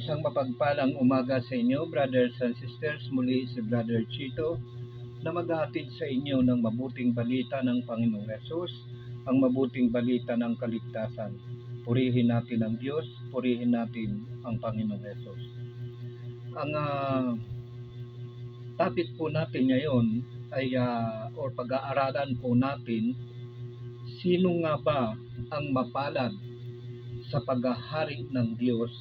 Isang mapagpalang umaga sa inyo, brothers and sisters. Muli si Brother Chito na maghahatid sa inyo ng mabuting balita ng Panginoong Yesus, ang mabuting balita ng kaligtasan. Purihin natin ang Diyos, purihin natin ang Panginoong Yesus. Ang topic po natin ngayon ay or pag-aaralan po natin, sino nga ba ang mapalad sa paghahari ng Diyos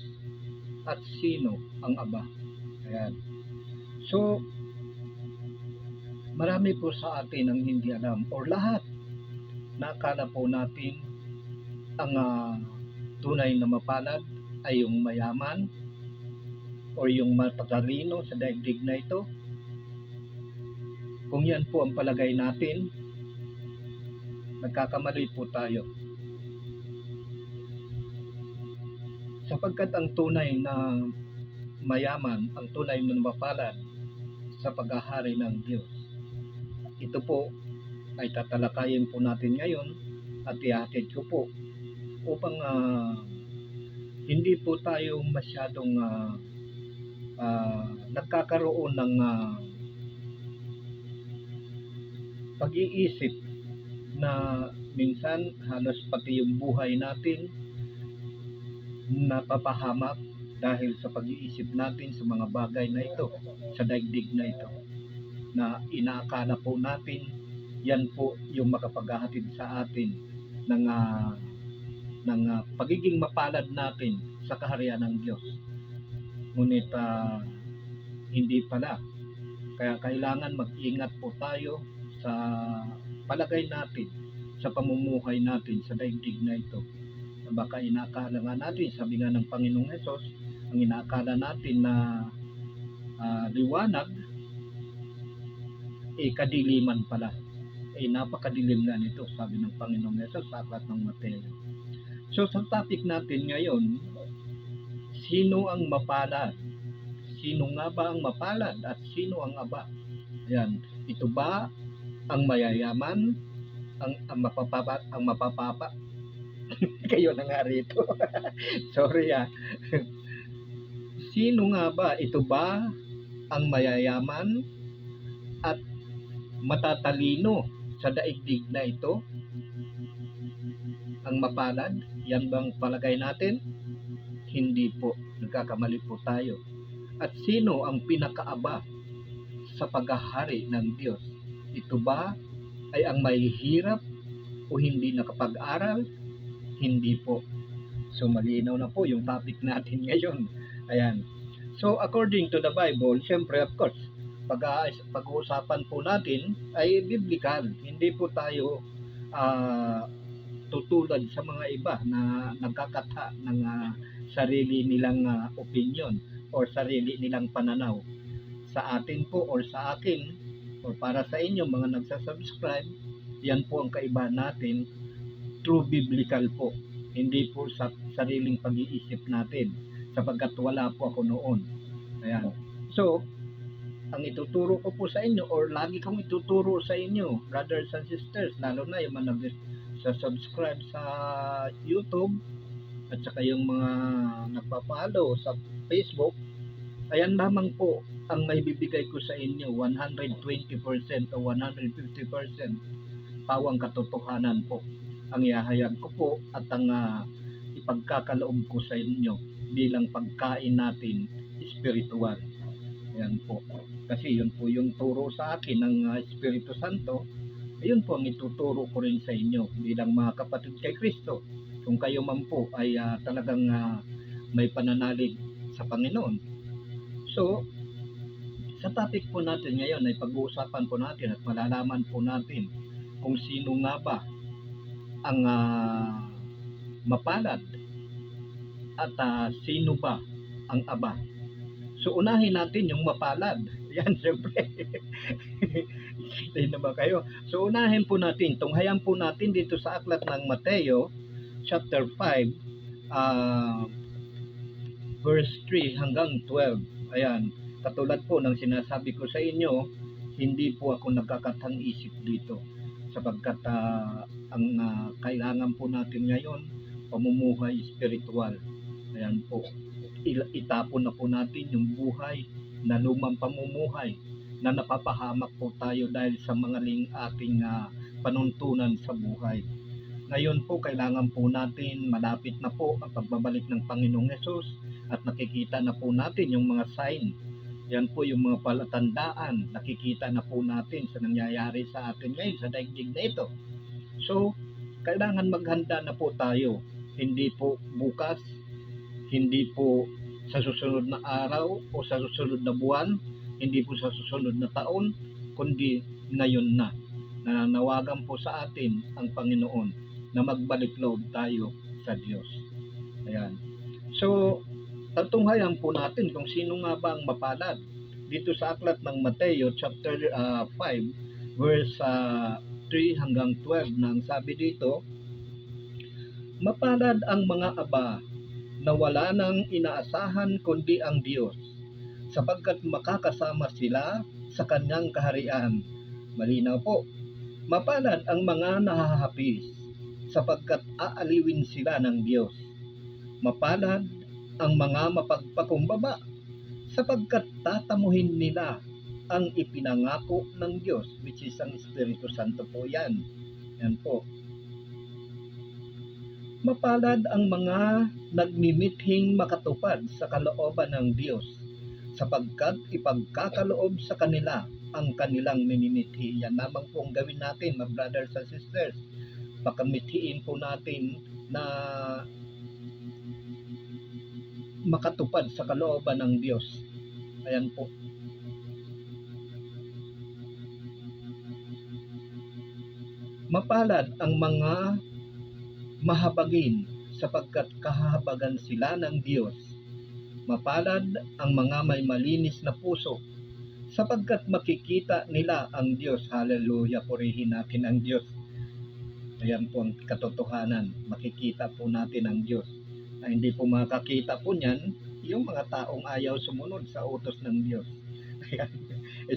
at sino ang Ama? Ayan. So, marami po sa atin ang hindi alam or lahat na akala po natin ang tunay na mapalad ay yung mayaman or yung matatalino sa daigdig na ito. Kung yan po ang palagay natin, nagkakamali po tayo. Sapagkat ang tunay na mayaman, ang tunay na mapalad sa paghahari ng Diyos, ito po ay tatalakayin po natin ngayon at ihatid ko po upang hindi po tayo masyadong nagkakaroon ng pag-iisip na minsan halos pati yung buhay natin napapahamak dahil sa pag-iisip natin sa mga bagay na ito, sa daigdig na ito, na inaakala po natin yan po yung makapaghahatid sa atin ng pagiging mapalad natin sa kaharian ng Diyos. Ngunit hindi pala. Kaya kailangan mag-ingat po tayo sa palagay natin, sa pamumuhay natin sa daigdig na ito. Baka inaakala nga natin, sabi nga ng Panginoong Hesus, ang inaakala natin na liwanag, kadiliman pala. Napakadilim nga nito, sabi ng Panginoong Hesus sa aklat ng Mateo. So sa topic natin ngayon, sino ang mapalad? Sino nga ba ang mapalad at sino ang Aba? Ayan, ito ba ang mayayaman, ang mapapapa? Kayo na nga rito. Sorry Sino nga ba? Ito ba ang mayayaman at matatalino sa daigdig na ito? Ang mapalad? Yan bang palagay natin? Hindi po. Nagkakamali po tayo. At sino ang pinakaaba sa paghahari ng Diyos? Ito ba ay ang mahihirap o hindi nakapag-aral? Hindi po. So malinaw na po yung topic natin ngayon. Ayan. So according to the Bible, syempre of course, pag-uusapan po natin ay biblical. Hindi po tayo tutulad sa mga iba na nagkakata ng sarili nilang opinion or sarili nilang pananaw. Sa atin po or sa akin or para sa inyo mga nagsasubscribe, yan po ang kaibahan natin. True biblical po, hindi po sa sariling pag-iisip natin, sapagkat wala po ako noon. Ayan. So, ang ituturo ko po sa inyo or lagi kong ituturo sa inyo, brothers and sisters, lalo na yung mga subscribe sa YouTube at saka yung mga nagpa-follow sa Facebook, ayan lamang po ang may bibigay ko sa inyo, 120% o 150% pawang katotohanan po ang ihahayag ko po at ang ipagkakaloob ko sa inyo bilang pagkain natin spiritual. Ayan po. Kasi yun po yung turo sa akin ng Espiritu Santo. Ayun po ang ituturo ko rin sa inyo bilang mga kapatid kay Kristo. Kung kayo man po ay talagang may pananalig sa Panginoon. So, sa topic po natin ngayon ay pag-uusapan po natin at malalaman po natin kung sino nga ba ang mapalad at sino ba ang Aba. So unahin natin yung mapalad. Yan, siyempre. Hindi na ba kayo? So unahin po natin, tunghayan po natin dito sa aklat ng Mateo chapter 5 verse 3 hanggang 12. Ayan, katulad po ng sinasabi ko sa inyo, hindi po ako nagkakatang isip dito sapagkat ang kailangan po natin ngayon, pamumuhay spiritual. Ayan po, itapon na po natin yung buhay na lumang pamumuhay na napapahamak po tayo dahil sa mga ating panuntunan sa buhay. Ngayon po, kailangan po natin, malapit na po ang pagbabalik ng Panginoong Hesus at nakikita na po natin yung mga sign. Yan po yung mga palatandaan, nakikita na po natin sa nangyayari sa atin ngayon sa daigdig na ito. So, kailangan maghanda na po tayo. Hindi po bukas, hindi po sa susunod na araw o sa susunod na buwan, hindi po sa susunod na taon, kundi ngayon na. Nananawagan po sa atin ang Panginoon na magbalik loob tayo sa Diyos. Ayan. So, tatunghayan po natin kung sino nga ba ang mapalad. Dito sa aklat ng Mateo chapter 5 verse 3 hanggang 12 na ang sabi dito, mapalad ang mga aba na wala nang inaasahan kundi ang Diyos, sapagkat makakasama sila sa kanyang kaharian. Malinaw po. Mapalad ang mga nahahapis, sapagkat aaliwin sila ng Diyos. Mapalad ang mga mapagpakumbaba, sapagkat tatamuhin nila ang ipinangako ng Diyos, which is ang Espiritu Santo po yan. Yan po. Mapalad ang mga nagmimithing makatupad sa kalooban ng Diyos, sapagkat ipagkakaloob sa kanila ang kanilang minimithi. Yan lamang po ang gawin natin, mga brothers and sisters. Pakamithiin po natin na makatupad sa kalooban ng Diyos. Ayan po. Mapalad ang mga mahabagin, sapagkat kahahabagan sila ng Diyos. Mapalad ang mga may malinis na puso, sapagkat makikita nila ang Diyos. Hallelujah, purihin natin ang Diyos. Ayan po ang katotohanan, makikita po natin ang Diyos. Na hindi po makakita po niyan yung mga taong ayaw sumunod sa utos ng Diyos.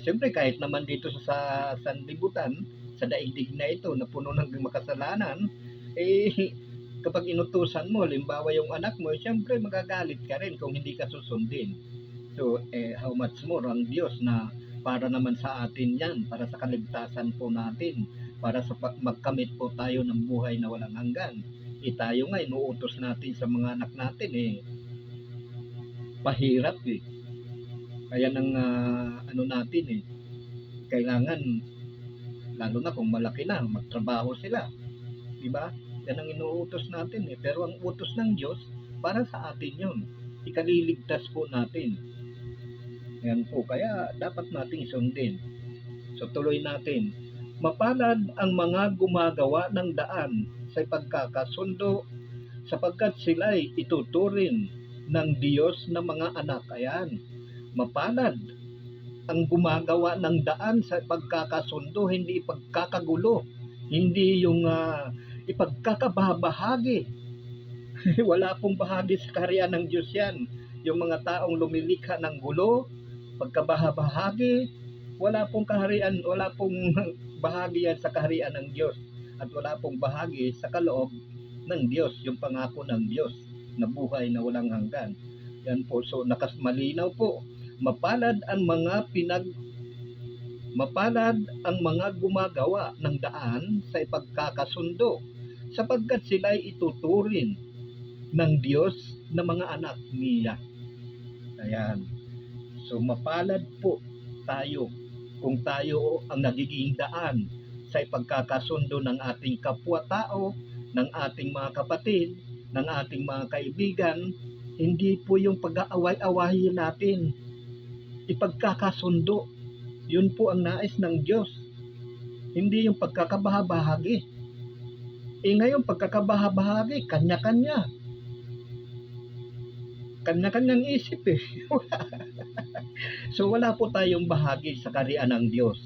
Siyempre kahit naman dito sa sanlibutan, sa daigdig na ito na puno ng makasalanan, kapag inutusan mo, limbawa yung anak mo, siyempre magagalit ka rin kung hindi ka susundin. So, how much more ang Diyos na para naman sa atin yan, para sa kaligtasan po natin, para sa magkamit po tayo ng buhay na walang hanggan. Tayo nga, inuutos natin sa mga anak natin, pahirap Kaya ng natin kailangan, lalo na kung malaki na, magtrabaho sila. Diba? Yan ang inuutos natin Pero ang utos ng Diyos, para sa atin yun. Ikaliligtas po natin. Yan po, kaya dapat nating sundin. So tuloy natin. Mapalad ang mga gumagawa ng daan sa pagkakasundo, sapagkat sila'y ituturing ng Diyos na mga anak. Ayan. Mapalad ang gumagawa ng daan sa pagkakasundo, hindi ipagkakagulo, hindi yung ipagkakabahagi. Wala pong bahagi sa kaharian ng Diyos yan. Yung mga taong lumilikha ng gulo, pagkabahagi, wala pong kaharian, wala pong bahagi yan sa kaharian ng Diyos. At wala pong bahagi sa kaloob ng Diyos, yung pangako ng Diyos na buhay na walang hanggan. Yan po, so malinaw po. Mapalad ang mga gumagawa ng daan sa ipagkakasundo, sapagkat sila'y ituturing ng Diyos na mga anak niya. Ayan. So mapalad po tayo kung tayo ang nagiging daan sa ipagkakasundo ng ating kapwa-tao, ng ating mga kapatid, ng ating mga kaibigan. Hindi po yung pag-aaway-awayin natin, ipagkakasundo. Yun po ang nais ng Diyos. Hindi yung pagkakabahabahagi. Ngayon pagkakabahabahagi, kanya-kanya. Kanya-kanyang isip So wala po tayong bahagi sa kaharian ng Diyos.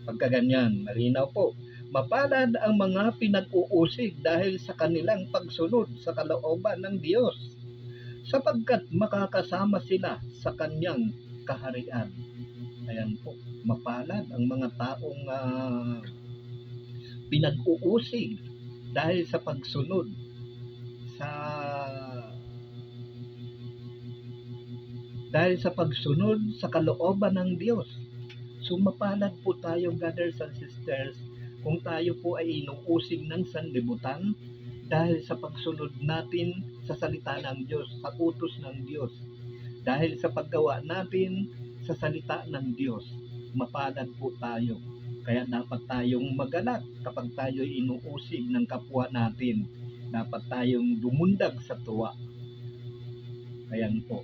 Pagkaganyan, malinaw po. Mapalad ang mga pinag-uusig dahil sa kanilang pagsunod sa kalooban ng Diyos, sapagkat makakasama sila sa kanyang kaharian. Ayan po, mapalad ang mga taong pinag-uusig dahil sa pagsunod sa dahil sa pagsunod sa kalooban ng Diyos. So mapalad po tayo, brothers and sisters, kung tayo po ay inuusig ng sanlibutan dahil sa pagsunod natin sa salita ng Diyos, sa utos ng Diyos. Dahil sa paggawa natin sa salita ng Diyos, mapalad po tayo. Kaya dapat tayong magalak kapag tayo inuusig ng kapwa natin. Dapat tayong dumundag sa tuwa. Ayan po.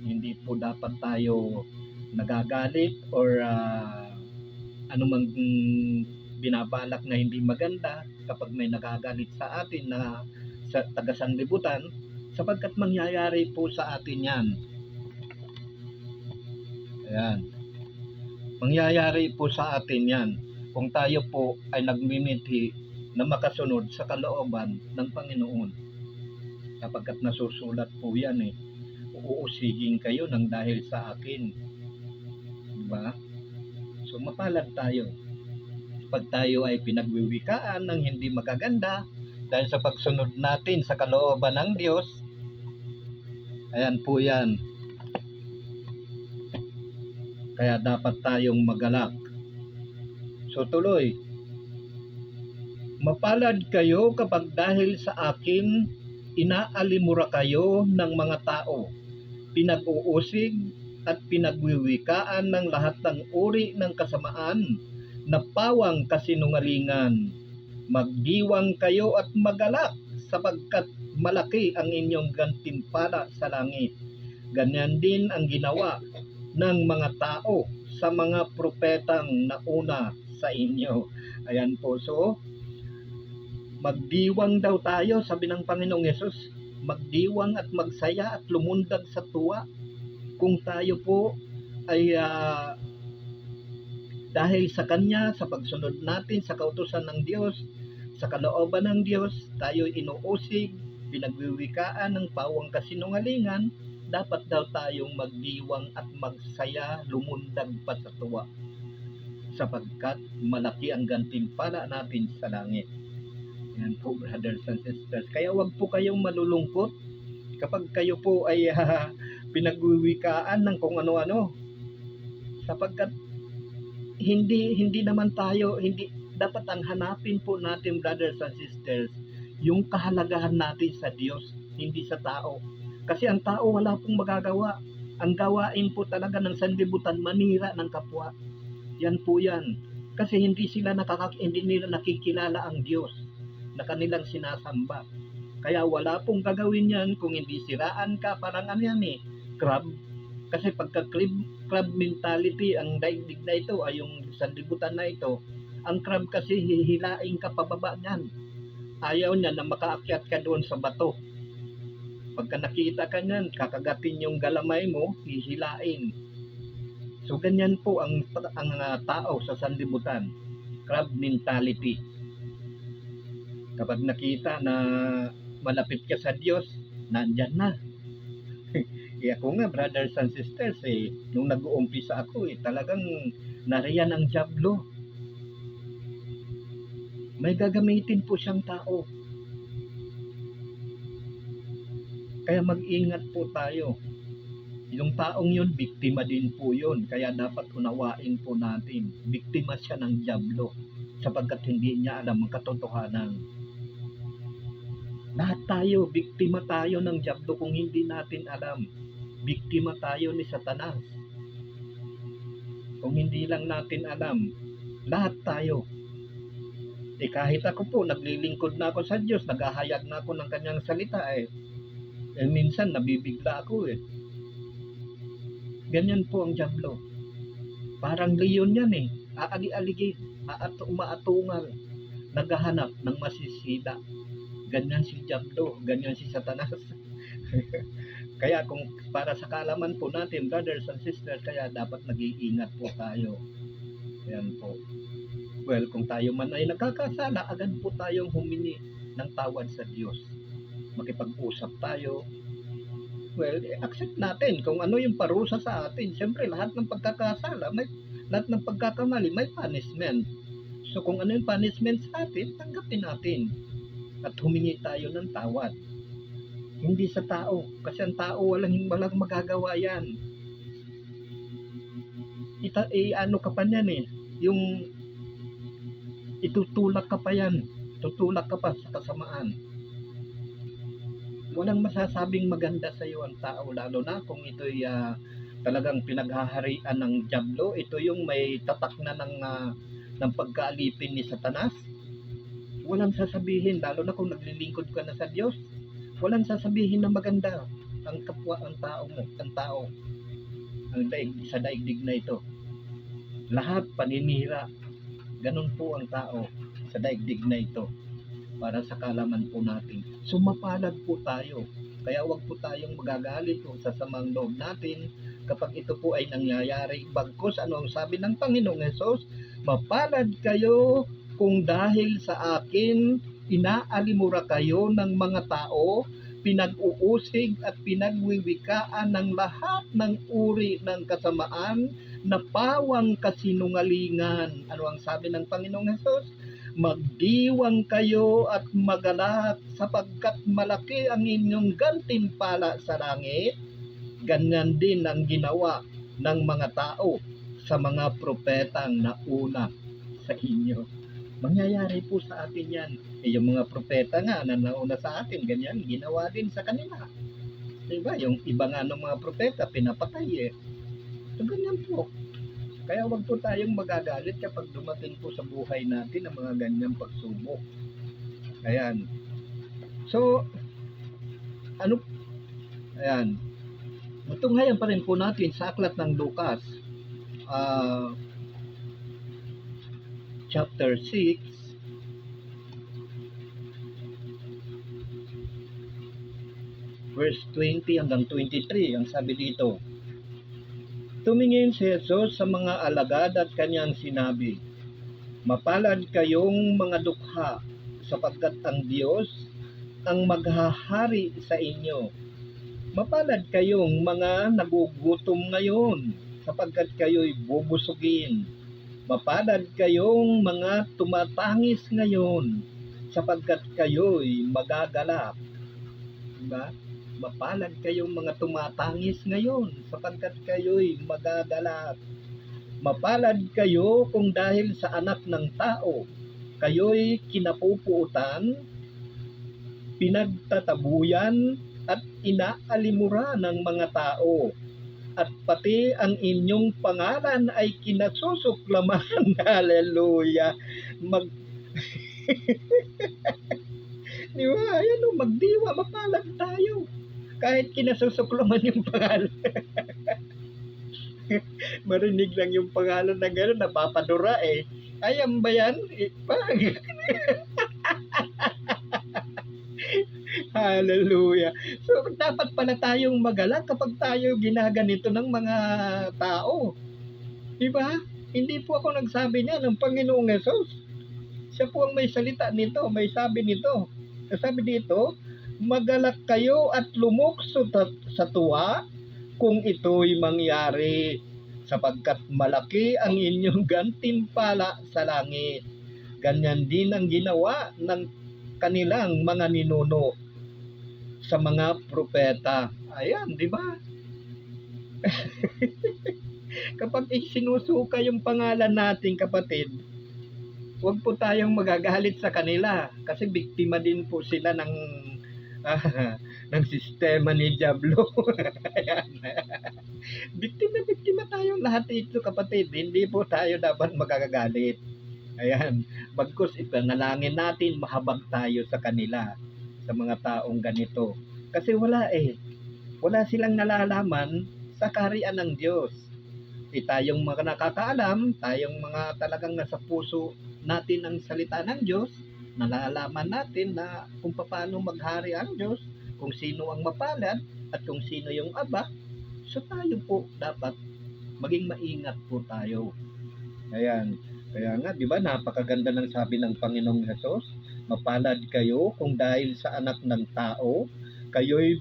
Hindi po dapat tayo nagagalit or anumang binabalak na hindi maganda kapag may nagagalit sa atin na sa taga-sanlibutan, sapagkat mangyayari po sa atin yan. Ayan. Mangyayari po sa atin yan kung tayo po ay nagmimithi na makasunod sa kalooban ng Panginoon. Sapagkat nasusulat po yan uusigin kayo ng dahil sa akin. Diba? So mapalad tayo. Pag tayo ay pinagwiwikaan ng hindi magaganda dahil sa pagsunod natin sa kalooban ng Diyos, ayan po yan. Kaya dapat tayong magalak. So tuloy, mapalad kayo kapag dahil sa akin inaalimura kayo ng mga tao, pinag-uusig at pinagwiwikaan ng lahat ng uri ng kasamaan na pawang kasinungalingan. Magdiwang kayo at magalak sapagkat malaki ang inyong gantimpala sa langit. Ganyan din ang ginawa ng mga tao sa mga propetang nauna sa inyo. Ayan po. So, magdiwang daw tayo, sabi ng Panginoong Yesus. Magdiwang at magsaya at lumundag sa tuwa kung tayo po ay dahil sa Kanya, sa pagsunod natin sa kautusan ng Diyos, sa kalooban ng Diyos, tayo inuusig, pinagwiwikaan ng pawang kasinungalingan, dapat daw tayong magdiwang at magsaya, lumundag pa sa tuwa, sapagkat malaki ang gantimpala natin sa langit. Yan po, brothers and sisters. Kaya wag po kayong malulungkot kapag kayo po ay pinagwiwikaan ng kung ano-ano, sapagkat hindi naman tayo, hindi dapat ang hanapin po natin, brothers and sisters, yung kahalagahan natin sa Diyos, hindi sa tao. Kasi ang tao wala pong magagawa. Ang gawain po talaga ng sanlibutan, manira ng kapwa. Yan po yan. Kasi hindi nila nakikilala ang Diyos na kanilang sinasamba. Kaya wala pong gagawin yan kung hindi siraan ka, parang crab. Kasi pagka crab mentality, ang daigdig na ito ay yung sanlibutan na ito, ang crab kasi hihilain ka pababa niyan. Ayaw niya na makaakyat ka doon sa bato. Pagka nakita ka niyan, kakagatin yung galamay mo, hihilain. So ganyan po ang tao sa sanlibutan, crab mentality. Kapag nakita na malapit ka sa Diyos, nandyan na. Kaya ako nga, brothers and sisters, nung nag-uumpisa ako, talagang nariyan ang dyablo. May gagamitin po siyang tao. Kaya mag-ingat po tayo. Yung taong yun, biktima din po yun. Kaya dapat unawain po natin. Biktima siya ng dyablo sapagkat hindi niya alam ang katotohanan. Lahat tayo, biktima tayo ng dyablo kung hindi natin alam. Biktima tayo ni Satanas. Kung hindi lang natin alam, lahat tayo. Kahit ako po, naglilingkod na ako sa Diyos, naghahayag na ako ng kanyang salita minsan nabibigla ako Ganyan po ang dyablo. Parang leon yan aali-aligid, umaatungal, naghahanap ng masisida. Ganyan si dyablo, ganyan si Satanas. Kaya kung para sa kaalaman po natin, brothers and sisters, kaya dapat nag-iingat po tayo. Ayan po. Well, kung tayo man ay nagkakasala, agad po tayong humingi ng tawad sa Diyos. Makipag-usap tayo. Well, accept natin kung ano yung parusa sa atin. Siyempre, lahat ng pagkakasala, lahat ng pagkakamali, may punishment. So, kung ano yung punishment sa atin, tanggapin natin. At humingi tayo ng tawad. Hindi sa tao. Kasi ang tao walang magagawa yan. Ano ka pa niyan eh. Yung itutulak ka pa yan. Tutulak ka pa sa kasamaan. Walang masasabing maganda sa iyo ang tao, lalo na kung ito'y talagang pinaghaharian ng dyablo. Ito yung may tatak na ng pagkaalipin ni Satanas. Walang sasabihin, lalo na kung naglilingkod ka na sa Diyos, walang sasabihin na maganda ang kapwa, ang tao mo, ang tao, sa daigdig na ito. Lahat paninira. Ganun po ang tao sa daigdig na ito. Para sa kalaman po natin. Sumapalad po tayo. Kaya wag po tayong magagalit o sasamang loob natin kapag ito po ay nangyayari. Bagkus ano ang sabi ng Panginoong Hesus? Mapalad kayo kung dahil sa akin inaalimura kayo ng mga tao, pinag-uusig at pinagwiwikaan ng lahat ng uri ng kasamaan na pawang kasinungalingan. Ano ang sabi ng Panginoong Hesus? Magdiwang kayo at magalak sapagkat malaki ang inyong gantimpala sa langit. Ganyan din ang ginawa ng mga tao sa mga propetang nauna sa inyo. Mangyayari po sa atin yan. Yung mga propeta nga na nauna sa atin, ganyan, ginawa din sa kanila. Diba? Yung iba nga ng mga propeta, pinapatay eh. So, ganyan po. Kaya wag po tayong magagalit kapag dumating po sa buhay natin ang mga ganyang pagsubok. Ayan. So, ayan. Matunghayan pa rin po natin sa aklat ng Lucas, chapter 6, verse 20 hanggang 23. Ang sabi dito, tumingin si Jesus sa mga alagad at kanyang sinabi, mapalad kayong mga dukha, sapagkat ang Diyos ang maghahari sa inyo. Mapalad kayong mga nagugutom ngayon, sapagkat kayo'y bubusugin. Mapalad kayong mga tumatangis ngayon, sapagkat kayo'y magagalak. Diba? Mapalad kayong mga tumatangis ngayon, sapagkat kayo'y magagalak. Mapalad kayo kung dahil sa anak ng tao, kayo'y kinapupuutan, pinagtatabuyan, at inaalimura ng mga tao. At pati ang inyong pangalan ay kinasusuklaman. Hallelujah. Diba? Ayan o, magdiwa, mapalad tayo. Kahit kinasusuklaman yung pangalan. Marinig lang yung pangalan na gano'n, napapadura eh. Ayan ba yan? Hallelujah. So, dapat pala tayong magalak kapag tayo ginaganito ng mga tao. Diba? Hindi po ako nagsabi niya ng Panginoong Hesus. Siya po ang may salita nito, may sabi nito. Sabi dito, magalak kayo at lumukso sa tuwa kung ito'y mangyari, sapagkat malaki ang inyong gantimpala sa langit. Ganyan din ang ginawa ng kanilang mga ninuno sa mga propeta. Ayan, di ba? Kapag isinusuka yung pangalan natin, kapatid, huwag po tayong magagalit sa kanila kasi biktima din po sila ng sistema ni Diablo. Ayan. Biktima tayong lahat ito, kapatid. Hindi po tayo dapat magagalit. Ayan. Bagkus ipanalangin natin, mahabag tayo sa kanila, sa mga taong ganito. Kasi wala silang nalalaman sa kaharian ng Diyos. Tayong mga nakakaalam, tayong mga talagang nasa puso natin ang salita ng Diyos, nalalaman natin na kung paano maghari ang Diyos, kung sino ang mapalad at kung sino yung aba. So tayo po dapat maging maingat po tayo. Ayan. Kaya nga, di ba, napakaganda ng sabi ng Panginoong Hesus, mapalad kayo kung dahil sa anak ng tao, kayo'y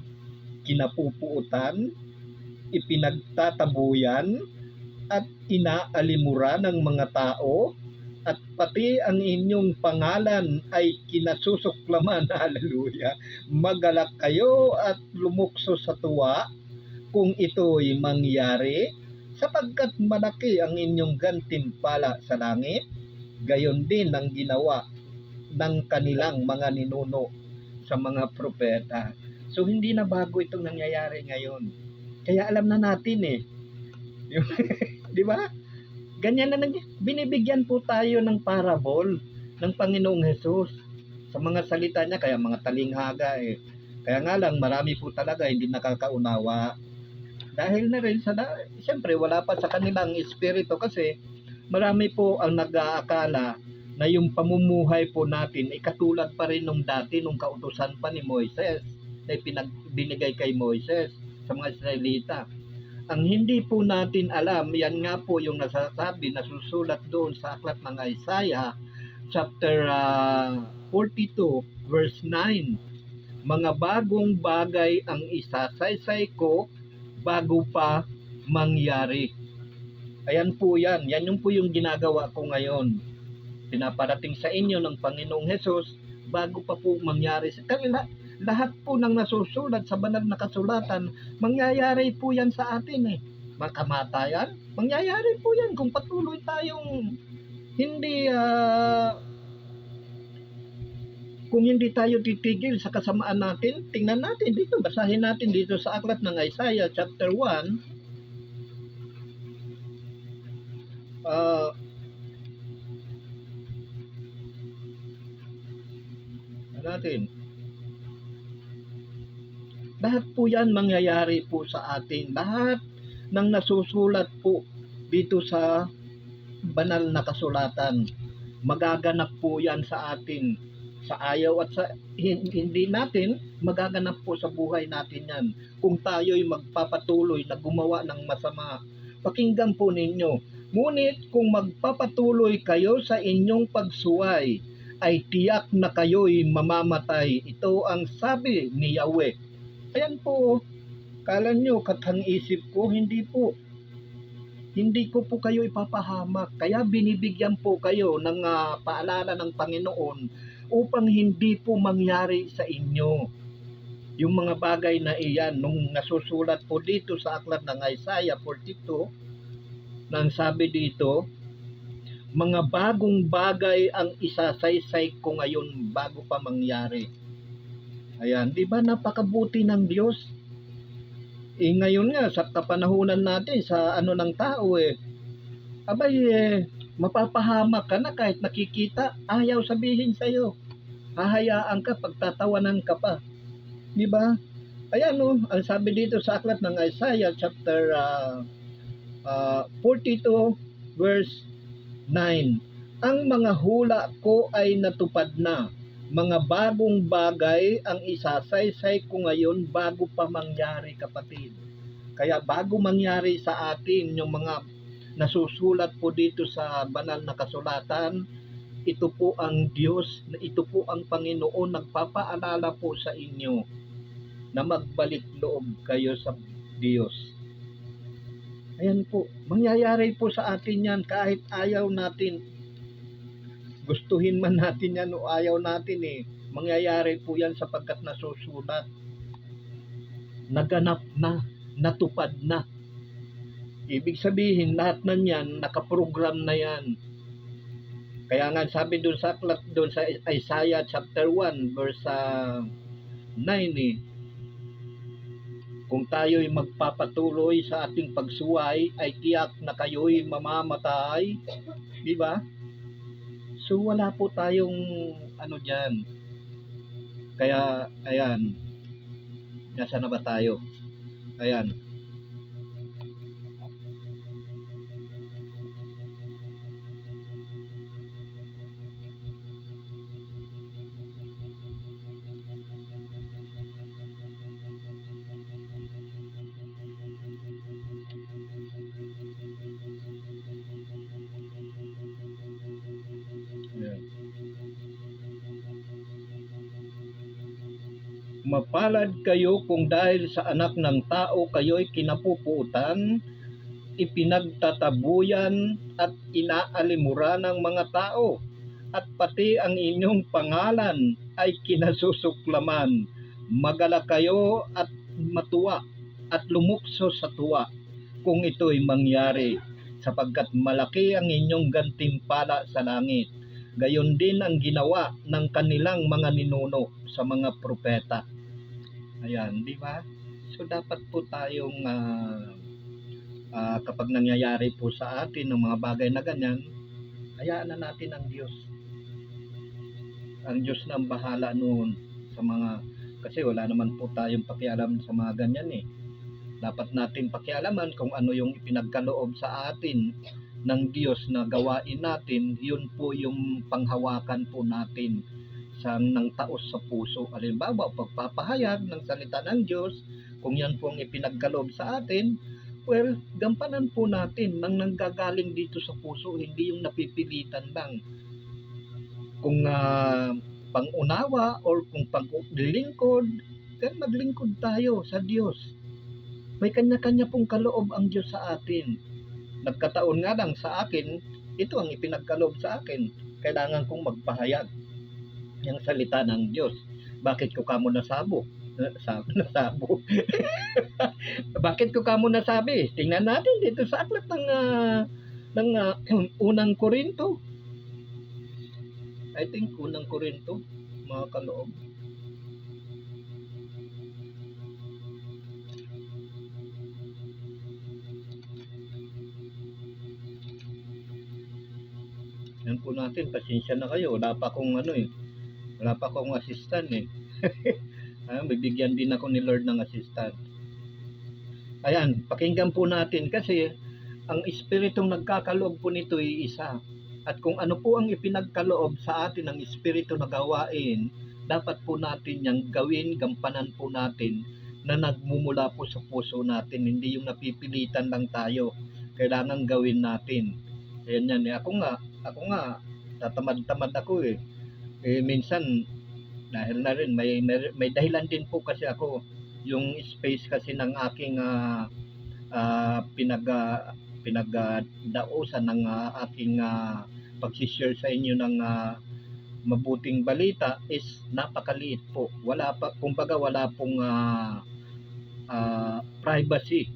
kinapupuutan, ipinagtatabuyan, at inaalimura ng mga tao, at pati ang inyong pangalan ay kinasusuklaman. Hallelujah. Magalak kayo at lumukso sa tuwa kung ito'y mangyari, sapagkat malaki ang inyong gantimpala sa langit. Gayon din ang ginawa ng kanilang mga ninuno sa mga propeta. So hindi na bago itong nangyayari ngayon. Kaya alam na natin di ba? Ganyan na binibigyan po tayo ng parable ng Panginoong Hesus sa mga salita niya, kaya mga talinghaga Kaya nga lang marami po talaga hindi nakakaunawa. Dahil na rin siyempre wala pa sa kanilang espiritu, kasi marami po ang nag-aakala na yung pamumuhay po natin ay katulad pa rin nung dati, nung kautusan pa ni Moises na binigay kay Moises sa mga Israelita. Ang hindi po natin alam, yan nga po yung nasasabi, nasusulat doon sa aklat ng Isaiah chapter 42 verse 9. Mga bagong bagay ang isasaysay ko bago pa mangyari. Ayan po yan. Yan yung po yung ginagawa ko ngayon. Pinaparating sa inyo ng Panginoong Hesus bago pa po mangyari. Lahat po ng nasusulat sa banal na kasulatan, mangyayari po yan sa atin Makamatayan, mangyayari po yan kung patuloy tayong hindi kung hindi tayo titigil sa kasamaan natin. Tingnan natin dito, basahin natin dito sa aklat ng Isaiah chapter 1. Natin. Lahat po yan mangyayari po sa atin. Lahat ng nasusulat po dito sa banal na kasulatan, magaganap po yan sa atin. Sa ayaw at sa hindi natin, magaganap po sa buhay natin yan. Kung tayo'y magpapatuloy na gumawa ng masama. Pakinggan po ninyo. Ngunit kung magpapatuloy kayo sa inyong pagsuway, ay tiyak na kayo'y mamamatay. Ito ang sabi ni Yahweh. Ayan po, kala nyo katang isip ko, hindi po. Hindi ko po kayo ipapahamak. Kaya binibigyan po kayo ng paalala ng Panginoon upang hindi po mangyari sa inyo yung mga bagay na iyan. Nung nasusulat po dito sa aklat ng Isaiah 42, nang sabi dito, mga bagong bagay ang isasaysay ko ngayon bago pa mangyari. Ayan, di ba napakabuti ng Diyos? Ngayon nga, sa kapanahunan natin, sa ng tao mapapahamak ka na kahit nakikita, ayaw sabihin sa'yo. Hahayaan ka, pagtatawanan ka pa. Di ba? Ayan ang sabi dito sa aklat ng Isaiah chapter 42 verse 9. Ang mga hula ko ay natupad na. Mga bagong bagay ang isasaysay ko ngayon bago pa mangyari, kapatid. Kaya bago mangyari sa atin yung mga nasusulat po dito sa banal na kasulatan, ito po ang Diyos, ito po ang Panginoon nagpapaalala po sa inyo na magbalik loob kayo sa Diyos. Ayan po, mangyayari po sa atin yan kahit ayaw natin. Gustuhin man natin yan o ayaw natin mangyayari po yan sapagkat nasusulat. Naganap na, natupad na. Ibig sabihin, lahat na yan, nakaprogram na yan. Kaya nga sabi doon sa aklat, doon sa Isaiah chapter 1 verse 9 kung tayo'y magpapatuloy sa ating pagsuway, ay tiyak na kayo'y mamamatay. Di ba? So wala po tayong diyan. Kaya ayan. Nasa na ba tayo? Ayan. Mapalad kayo kung dahil sa anak ng tao kayo'y kinapuputan, ipinagtatabuyan at inaalimuran ng mga tao, at pati ang inyong pangalan ay kinasusuklaman. Magalak kayo at matuwa at lumukso sa tuwa kung ito'y mangyari, sapagkat malaki ang inyong gantimpala sa langit. Gayon din ang ginawa ng kanilang mga ninuno sa mga propeta. Ayan, di ba? So dapat po tayong kapag nangyayari po sa atin ng mga bagay na ganyan, hayaan na natin ang Diyos. Ang Diyos na ang bahala noon sa mga, kasi wala naman po tayong pakialam sa mga ganyan eh. Dapat natin pakialaman kung ano yung ipinagkaloob sa atin ng Diyos na gawain natin, yun po yung panghawakan po natin ng taos sa puso. Halimbawa, pagpapahayag ng salita ng Diyos, kung yan po ang ipinagkaloob sa atin, well, gampanan po natin nang nanggagaling dito sa puso, hindi yung napipilitan lang. Kung pang-unawa or kung paglilingkod, kaya maglingkod tayo sa Diyos. May kanya-kanya pong kaloob ang Diyos sa atin. Nagkataon nga lang sa akin, ito ang ipinagkaloob sa akin. Kailangan kong magpahayag ng salita ng Diyos. Bakit ko kamo nasabo? Nasabo. Bakit ko kamo nasabi? Tingnan natin dito sa aklat ng unang Korinto. I think unang Korinto, mga kaloob. Yan po natin, pasensya na kayo. Wala pa akong wala pa akong assistant eh. Bibigyan din ako ni Lord ng assistant. Ayan, pakinggan po natin kasi ang espiritong nagkakaloob po nito ay isa. At kung ano po ang ipinagkaloob sa atin ng espiritu na gawain, dapat po natin yang gawin, gampanan po natin na nagmumula po sa puso natin, hindi yung napipilitan lang tayo. Kailangan gawin natin. Ayan yan. Ako nga, tatamad-tamad ako eh. Minsan, dahil na rin, may dahilan din po kasi ako, yung space kasi ng aking pinagdausan ng aking pag-share sa inyo ng mabuting balita is napakaliit po. Kumbaga wala pong privacy.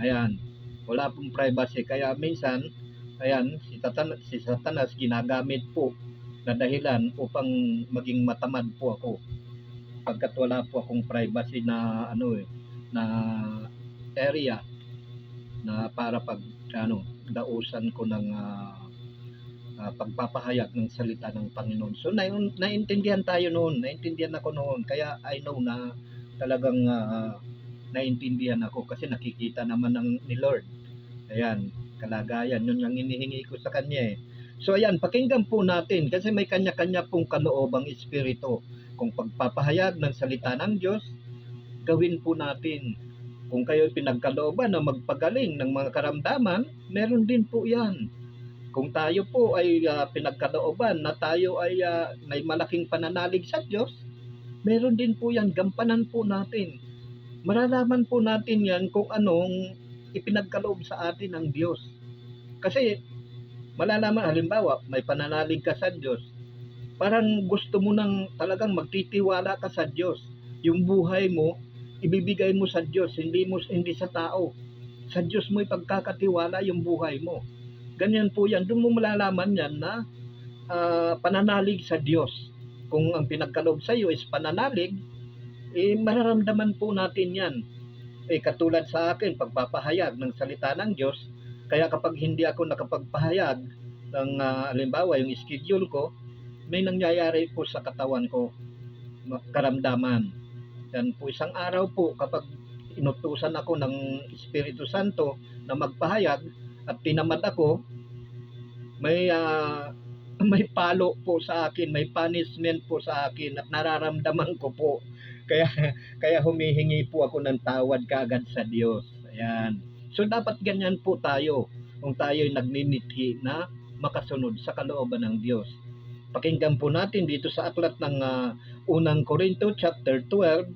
Ayan, wala pong privacy. Kaya minsan, ayan, si Satanas ginagamit po na dahilan upang maging matamad po ako. Pagkat wala po akong privacy na na area na para dausan ko ng pagpapahayag ng salita ng Panginoon. So naintindihan tayo noon, naintindihan ako noon, kaya I know na talagang naintindihan ako kasi nakikita naman ni Lord. Ayan, kalagayan, yun ang inihingi ko sa kanya eh. So ayan, pakinggan po natin kasi may kanya-kanya pong kaloob ang Espiritu. Kung pagpapahayag ng salita ng Diyos, gawin po natin. Kung kayo pinagkalooban na magpagaling ng mga karamdaman, meron din po yan. Kung tayo po ay pinagkalooban na tayo ay may malaking pananalig sa Diyos, meron din po yan, gampanan po natin. Malalaman po natin yan kung anong ipinagkaloob sa atin ng Diyos. Kasi malalaman, halimbawa, may pananalig ka sa Diyos, parang gusto mo nang talagang magtitiwala ka sa Diyos. Yung buhay mo, ibibigay mo sa Diyos, hindi sa tao. Sa Diyos mo ipagkakatiwala yung buhay mo. Ganyan po yan. Doon mo malalaman yan na pananalig sa Diyos. Kung ang pinagkaloob sa iyo is pananalig, mararamdaman po natin yan. Katulad sa akin, pagpapahayag ng salita ng Diyos, kaya kapag hindi ako nakapagpahayag ng halimbawa yung schedule ko, may nangyayari po sa katawan ko, karamdaman. Yan po isang araw po kapag inutusan ako ng Espiritu Santo na magpahayag at tinamad ako, may palo po sa akin, may punishment po sa akin at nararamdaman ko po. Kaya humihingi po ako ng tawad kaagad sa Diyos. Ayan. So dapat ganyan po tayo kung tayo ay nagmimithi na makasunod sa kalooban ng Diyos. Pakinggan po natin dito sa aklat ng unang Korinto chapter 12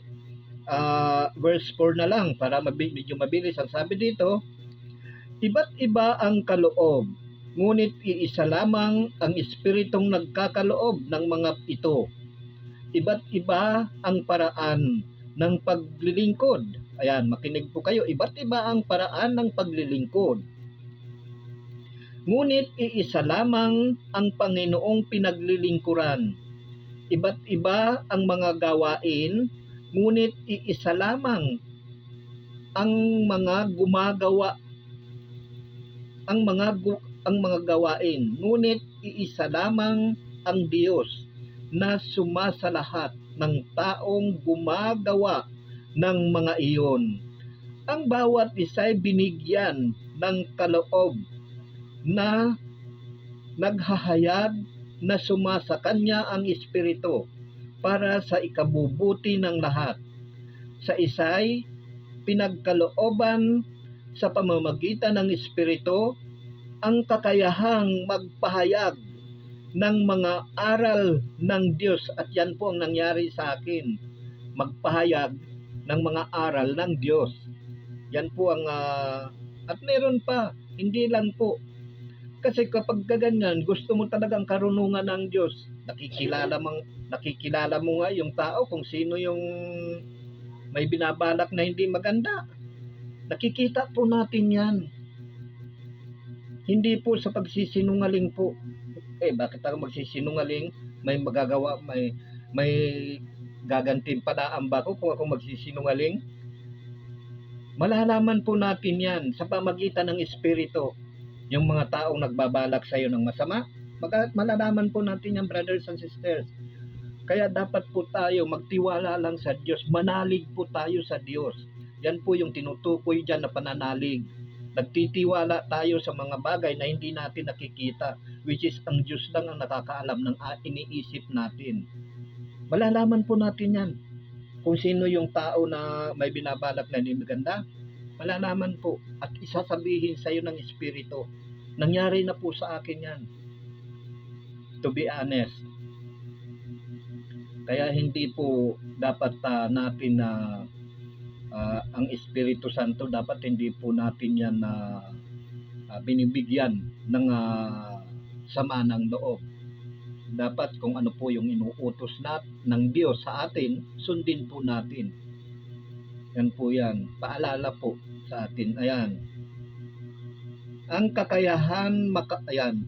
verse 4 na lang para medyo mabilis. Ang sabi dito, Iba't iba ang kaloob, ngunit iisa lamang ang espiritong nagkakaloob ng mga ito. Iba't iba ang paraan ng paglilingkod. Ayan, makinig po kayo. Iba't iba ang paraan ng paglilingkod. Ngunit iisa lamang ang Panginoong pinaglilingkuran. Iba't iba ang mga gawain, ngunit iisa lamang ang mga gumagawa ang mga gawain, ngunit iisa lamang ang Diyos na sumasalahat ng taong gumagawa ng mga iyon. Ang bawat isa'y binigyan ng kaloob na naghahayag na sumasa kanya ang Espiritu para sa ikabubuti ng lahat. Sa isa'y pinagkalooban sa pamamagitan ng Espiritu ang kakayahang magpahayag ng mga aral ng Diyos, at yan po ang nangyari sa akin, magpahayag ng mga aral ng Diyos. Yan po ang at meron pa, hindi lang po, kasi kapag ganyan gusto mo talagang karunungan ng Diyos, nakikilala mo nga yung tao kung sino yung may binabalak na hindi maganda. Nakikita po natin yan. Hindi po sa pagsisinungaling po. Bakit ako magsisinungaling? May magagawa, may gagantimpalaan ba ko kung ako magsisinungaling? Malalaman po natin yan sa pamagitan ng Espiritu. Yung mga taong nagbabalak sa iyo ng masama, malalaman po natin yan, brothers and sisters. Kaya dapat po tayo magtiwala lang sa Diyos. Manalig po tayo sa Diyos. Yan po yung tinutukoy dyan na pananalig. Nagtitiwala tayo sa mga bagay na hindi natin nakikita, which is ang Diyos lang ang nakakaalam ng iniisip natin. Malalaman po natin yan. Kung sino yung tao na may binabalak na hindi maganda, malalaman po at isasabihin sa iyo ng Espiritu. Nangyari na po sa akin yan. To be honest. Kaya hindi po dapat natin na ang Espiritu Santo, dapat hindi po natin yan na binibigyan ng sama ng loob. Dapat kung ano po yung inuutos ng Diyos sa atin, sundin po natin. Yan po yan. Paalala po sa atin. Ayan. Ang kakayahan, ayan.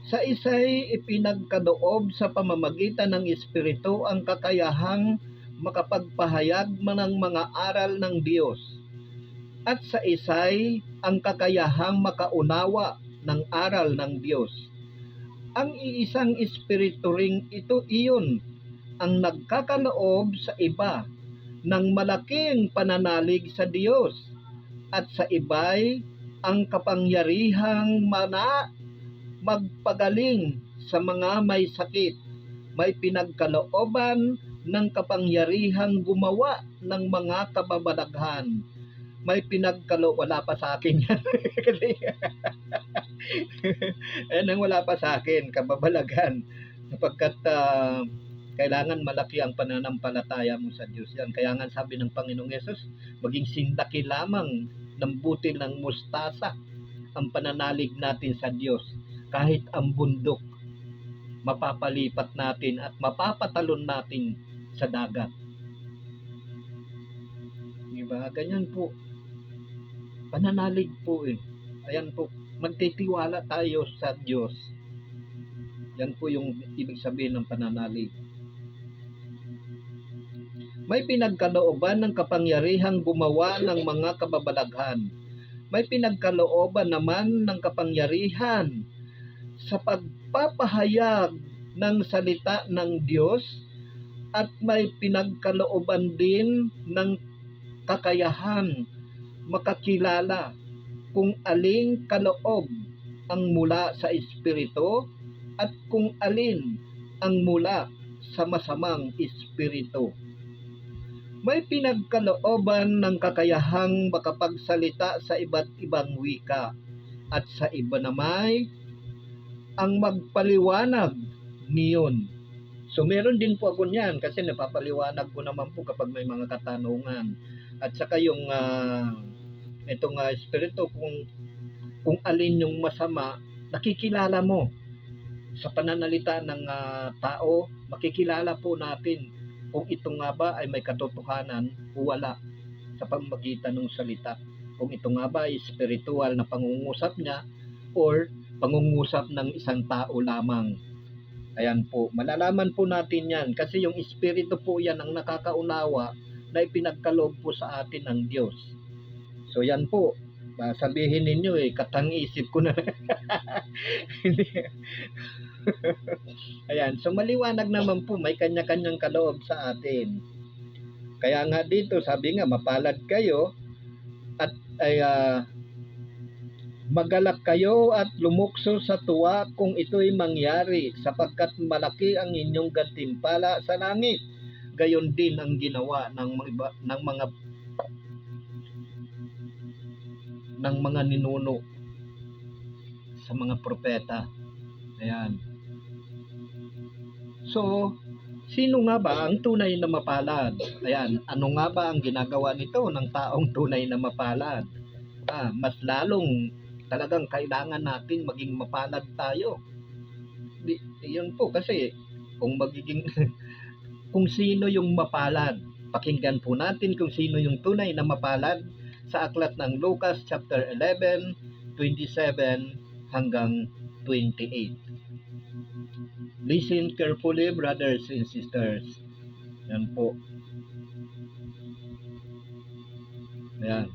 Sa isa'y ipinagkaloob sa pamamagitan ng Espiritu ang kakayahang makapagpahayag ng mga aral ng Diyos. At sa isa'y ang kakayahang makaunawa ng aral ng Diyos. Ang iisang Espiritu ring iyon ang nagkakaloob sa iba ng malaking pananalig sa Diyos, at sa iba'y ang kapangyarihang magpagaling sa mga may sakit, may pinagkalooban ng kapangyarihang gumawa ng mga kababalaghan. May wala pa sa akin yan. Kasi ang wala pa sa akin, kababalaghan. Sapagkat kailangan malaki ang pananampalataya mo sa Diyos. Yan. Kaya nga sabi ng Panginoong Yesus, maging sindaki lamang ng butil ng mustasa ang pananalig natin sa Diyos. Kahit ang bundok, mapapalipat natin at mapapatalon natin sa dagat. Diba? Ganyan po. Pananalig po Ayan po. Magtitiwala tayo sa Diyos. Yan po yung ibig sabihin ng pananalig. May pinagkalooban ng kapangyarihang gumawa ng mga kababalaghan. May pinagkalooban naman ng kapangyarihan sa pagpapahayag ng salita ng Diyos, at may pinagkalooban din ng kakayahan makakilala kung aling kaloob ang mula sa Espiritu at kung alin ang mula sa masamang espiritu. May pinagkalooban ng kakayahang makapagsalita sa iba't ibang wika, at sa iba naman ang magpaliwanag niyon. So meron din po ako niyan kasi napapaliwanag ko naman po kapag may mga katanungan. At saka yung itong espiritu, kung alin yung masama, nakikilala mo sa pananalita ng tao, makikilala po natin kung ito nga ba ay may katotohanan o wala sa pamamagitan ng salita. Kung ito nga ba ay spiritual na pangungusap niya or pangungusap ng isang tao lamang. Ayan po, malalaman po natin yan kasi yung espiritu po yan ang nakakaunawa na ipinagkaloob po sa atin ng Diyos. So yan po, sabihin ninyo katang-isip ko na. Ayan, so maliwanag naman po, may kanya-kanyang kaloob sa atin. Kaya nga dito, sabi nga, mapalad kayo at ay magalak kayo at lumukso sa tuwa kung ito'y mangyari, sapagkat malaki ang inyong gantimpala sa langit. Gayon din ang ginawa ng mga ninuno sa mga propeta. Ayan. So, sino nga ba ang tunay na mapalad? Ayan, ano nga ba ang ginagawa nito ng taong tunay na mapalad? Mas lalong talagang kailangan natin maging mapalad tayo. Yun po kasi kung magiging kung sino yung mapalad, pakinggan po natin kung sino yung tunay na mapalad sa aklat ng Lucas chapter 11, 27 hanggang 28. Listen carefully, brothers and sisters. Yan po. Ayan.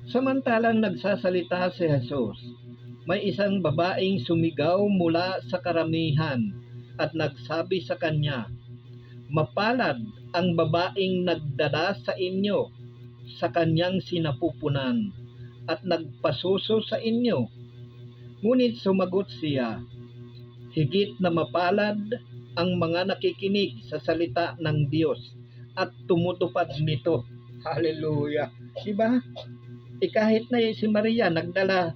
Samantalang nagsasalita si Jesus, may isang babaeng sumigaw mula sa karamihan at nagsabi sa kanya, "Mapalad ang babaeng nagdala sa inyo sa kanyang sinapupunan at nagpasuso sa inyo." Ngunit sumagot siya, "Higit na mapalad ang mga nakikinig sa salita ng Diyos at tumutupad nito." Hallelujah. Diba? Kahit na si Maria nagdala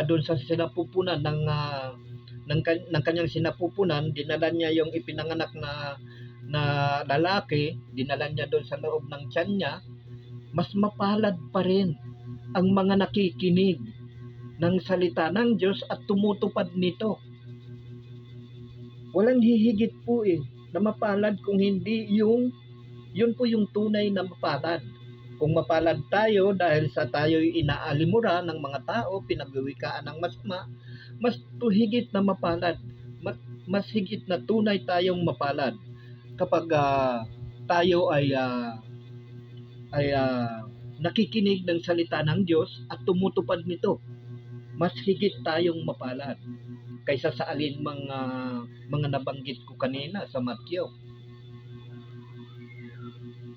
doon sa sinapupunan ng kanyang sinapupunan, dinala niya yung ipinanganak na lalaki, dinala niya doon sa loob ng tiyan niya, mas mapalad pa rin ang mga nakikinig ng salita ng Diyos at tumutupad nito. Walang hihigit po na mapalad kung hindi yun po yung tunay na mapalad. Kung mapalad tayo dahil sa tayo'y inaalimura ng mga tao, pinagwiwikaan ng masama, mas higit na mapalad, mas higit na tunay tayong mapalad kapag tayo ay nakikinig ng salita ng Diyos at tumutupad nito. Mas higit tayong mapalad kaysa sa alin mga nabanggit ko kanina sa Matthew.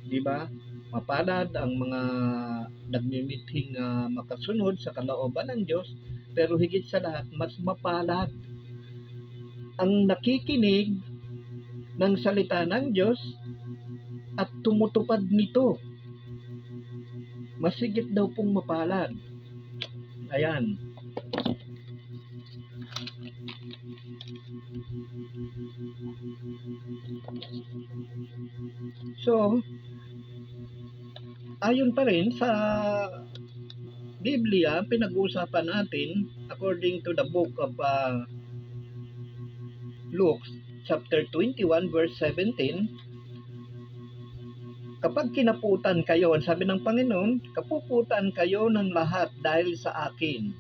Diba? Mapalad ang mga nagmimithing makasunod sa kalooban ng Diyos, pero higit sa lahat, mas mapalad ang nakikinig ng salita ng Diyos at tumutupad nito. Mas higit daw pong mapalad. Ayan. So, ayon pa rin sa Biblia, pinag-uusapan natin according to the book of Luke chapter 21 verse 17, kapag kinaputan kayo, sabi ng Panginoon, kapuputan kayo ng lahat dahil sa akin.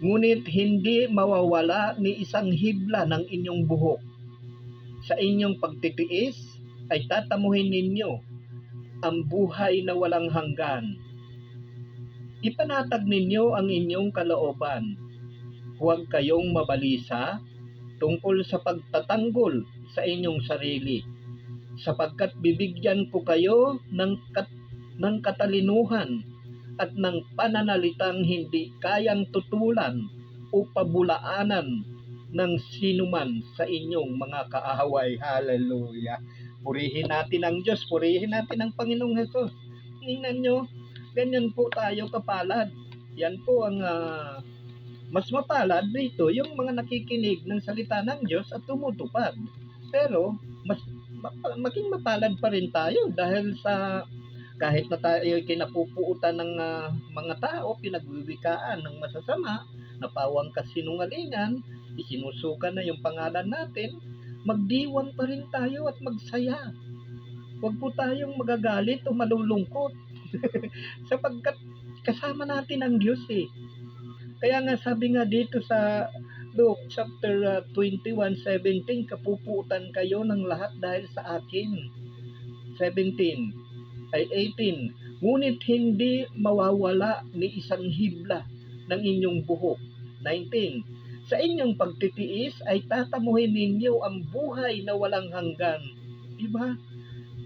Ngunit hindi mawawala ni isang hibla ng inyong buhok. Sa inyong pagtitiis ay tatamuhin ninyo ang buhay na walang hanggan. Ipanatag ninyo ang inyong kalooban. Huwag kayong mabalisa tungkol sa pagtatanggol sa inyong sarili, sapagkat bibigyan ko kayo ng katalinuhan at ng pananalitang hindi kayang tutulan o pabulaanan ng sinuman sa inyong mga kaaway. Hallelujah. Purihin natin ang Diyos, purihin natin ang Panginoong Hesus. Tingnan nyo, ganyan po tayo kapalad. Yan po ang mas mapalad dito, yung mga nakikinig ng salita ng Diyos at tumutupad. Pero maging mapalad pa rin tayo dahil sa kahit na tayo kinapupuutan ng mga tao, pinagwiwikaan ng masasama, napawang kasinungalingan, isinusuka na yung pangalan natin, magdiwang pa rin tayo at magsaya. Huwag po tayong magagalit o malulungkot sapagkat kasama natin ang Diyos eh. Kaya nga sabi nga dito sa Luke chapter 21:17, kapupuutan kayo ng lahat dahil sa akin. 18, ngunit hindi mawawala ni isang hibla ng inyong buhok. 19, sa inyong pagtitiis ay tatamuhin ninyo ang buhay na walang hanggan. Diba?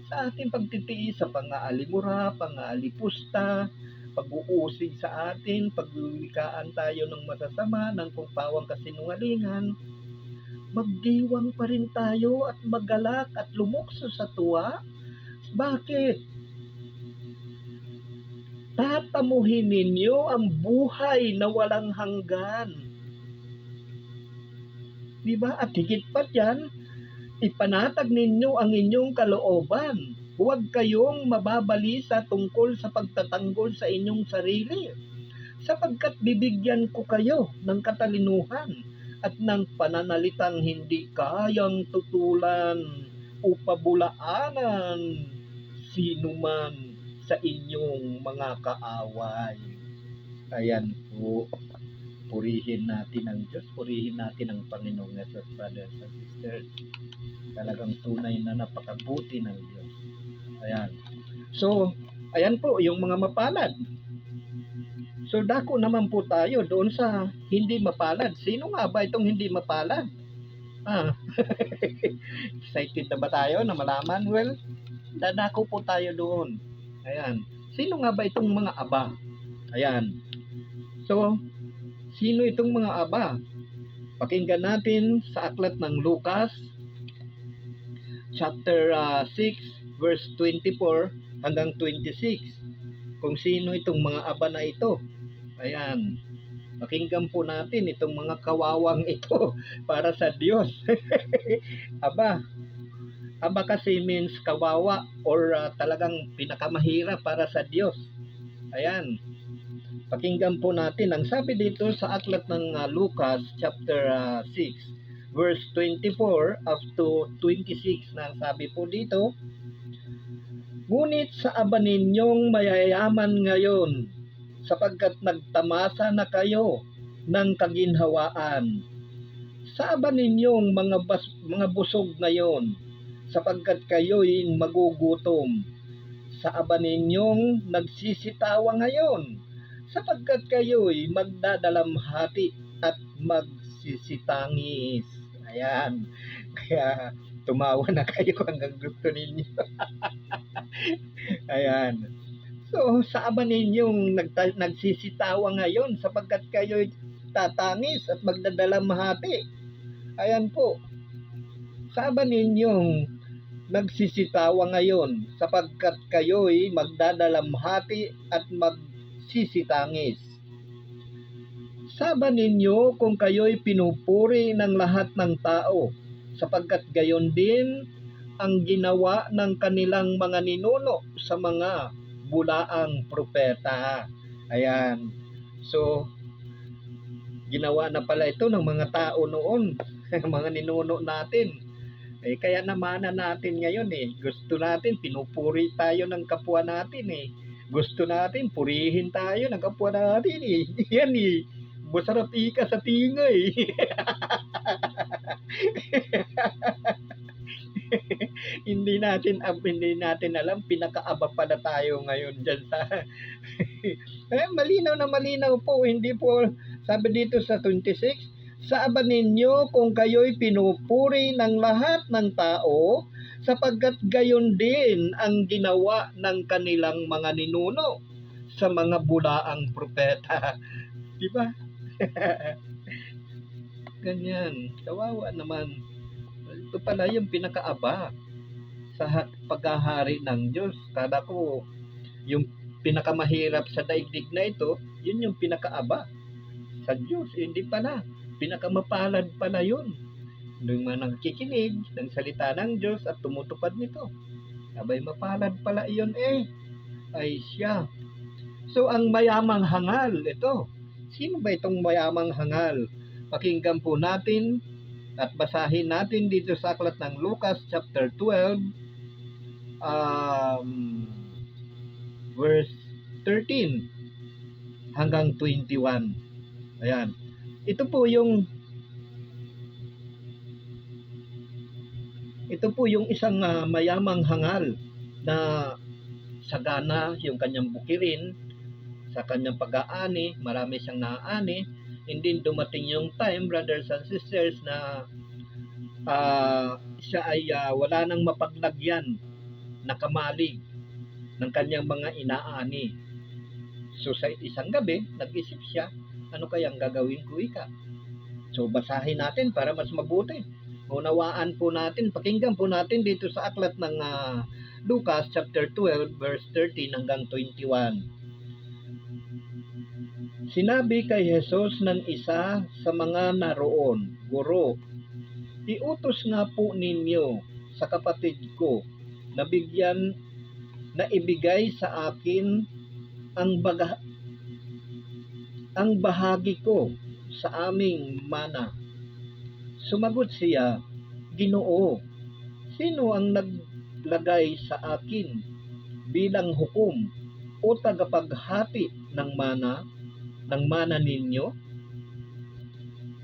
Sa ating pagtitiis sa pang-aalimura, pang-aalipusta, pag-uusig sa atin, pagwiwikaan tayo ng masasama, ng pagpawang kasinungalingan, magdiwang pa rin tayo at magalak at lumukso sa tuwa. Bakit? Tatamuhin ninyo ang buhay na walang hanggan. Diba? At higit pa dyan, ipanatag ninyo ang inyong kalooban. Huwag kayong mababalisa tungkol sa pagtatanggol sa inyong sarili, sapagkat bibigyan ko kayo ng katalinuhan at ng pananalitang hindi kayang tutulan o pabulaanan sino man sa inyong mga kaaway. Ayan po. Purihin natin ang Diyos, purihin natin ang Panginoong Jesus, brothers and sisters. Talagang tunay na napakabuti ng Diyos. Ayan. So, ayan po, yung mga mapalad. So, dako naman po tayo doon sa hindi mapalad. Sino nga ba itong hindi mapalad? Excited na ba tayo na malaman? Well, dadako po tayo doon. Ayan. Sino nga ba itong mga aba? Ayan. So, sino itong mga aba? Pakinggan natin sa aklat ng Lucas, chapter 6, verse 24 hanggang 26. Kung sino itong mga aba na ito. Ayan. Pakinggan po natin itong mga kawawang ito para sa Diyos. Aba. Aba kasi means kawawa or talagang pinakamahirap para sa Diyos. Ayan. Pakinggan po natin ang sabi dito sa aklat ng Lucas chapter 6 verse 24 up to 26 na sabi po dito, ngunit sa aba ninyong mayayaman ngayon, sapagkat nagtamasa na kayo ng kaginhawaan. Sa aba ninyong mga busog ngayon, sapagkat kayo'y magugutom. Sa aba ninyong nagsisitawa ngayon, sapagkat kayo'y magdadalamhati at magsisitangis. Ayan. Kaya tumawa na kayo hanggang gusto ninyo. Ayan. So, sa aba ninyong nagsisitawa ngayon, sapagkat kayo'y tatangis at magdadalamhati. Ayan po. Sa aba ninyong nagsisitawa ngayon, sapagkat kayo'y magdadalamhati at magsisitangis. Saba ninyo kung kayo'y pinupuri ng lahat ng tao, sapagkat gayon din ang ginawa ng kanilang mga ninuno sa mga bulaang propeta. Ayan. So, ginawa na pala ito ng mga tao noon, mga ninuno natin. Kaya namanan natin ngayon Gusto natin, pinupuri tayo ng kapwa natin Gusto natin, purihin tayo ng kapwa natin Yan masarap ika sa tinga hindi natin alam, pinakaaba pala tayo ngayon dyan sa malinaw na malinaw po, hindi po, sabi dito sa 26, sa aba ninyo kung kayo'y pinupuri ng lahat ng tao, sapagkat gayon din ang ginawa ng kanilang mga ninuno sa mga bulaang propeta. Diba? Ganyan. Kawawa naman. Ito pala yung pinakaaba sa paghahari ng Diyos. Kada ko, yung pinakamahirap sa daigdig na ito, yun yung pinakaaba sa Diyos. Hindi pala. Pinakamapalad pala yun. Nung mga nakikinig ng salita ng Diyos at tumutupad nito. Abay, mapalad pala iyon ay siya. So, ang mayamang hangal, ito. Sino ba itong mayamang hangal? Pakinggan po natin at basahin natin dito sa aklat ng Lucas chapter 12, um, verse 13 hanggang 21. Ayan. Ito po yung isang mayamang hangal na sagana yung kanyang bukirin sa kanyang pag-aani, marami siyang naaani, and then dumating yung time, brothers and sisters, na siya ay wala nang mapaglagyan na kamalig ng kanyang mga inaani. So sa isang gabi, nag-isip siya, ano kayang gagawin ko ika? So basahin natin para mas mabuti. Unawaan po natin, pakinggan po natin dito sa aklat ng Lucas chapter 12 verse 13 hanggang 21. Sinabi kay Jesus ng isa sa mga naroon, Guro, iutos nga po ninyo sa kapatid ko na ibigay sa akin ang bahagi ko sa aming mana. Sumagot siya, Ginoo, sino ang naglagay sa akin bilang hukom o tagapaghati ng mana ninyo?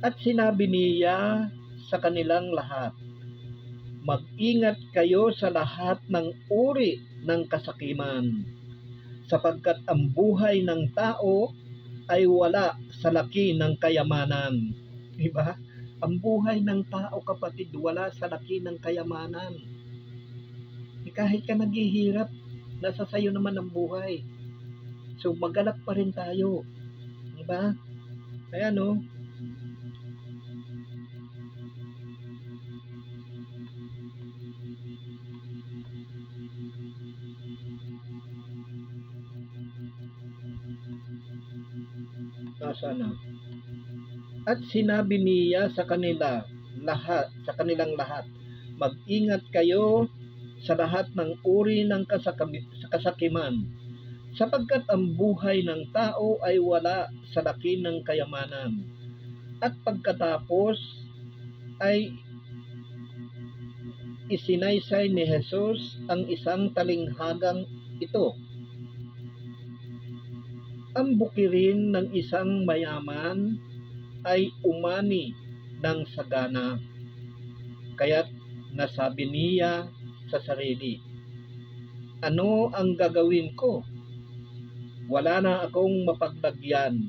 At sinabi niya sa kanilang lahat, mag-ingat kayo sa lahat ng uri ng kasakiman, sapagkat ang buhay ng tao ay wala sa laki ng kayamanan. Diba? Ang buhay ng tao, kapatid, wala sa laki ng kayamanan. Kahit ka naghihirap, nasa sayo naman ang buhay. So magalak pa rin tayo. Diba? Kaya no, sana. At sinabi niya sa kanilang lahat, mag-ingat kayo sa lahat ng uri ng kasakiman, sapagkat ang buhay ng tao ay wala sa laki ng kayamanan. At pagkatapos ay isinaysay ni Jesus ang isang talinghagang ito. Ang bukirin ng isang mayaman ay umani ng sagana. Kaya't nasabi niya sa sarili, ano ang gagawin ko? Wala na akong mapaglagyan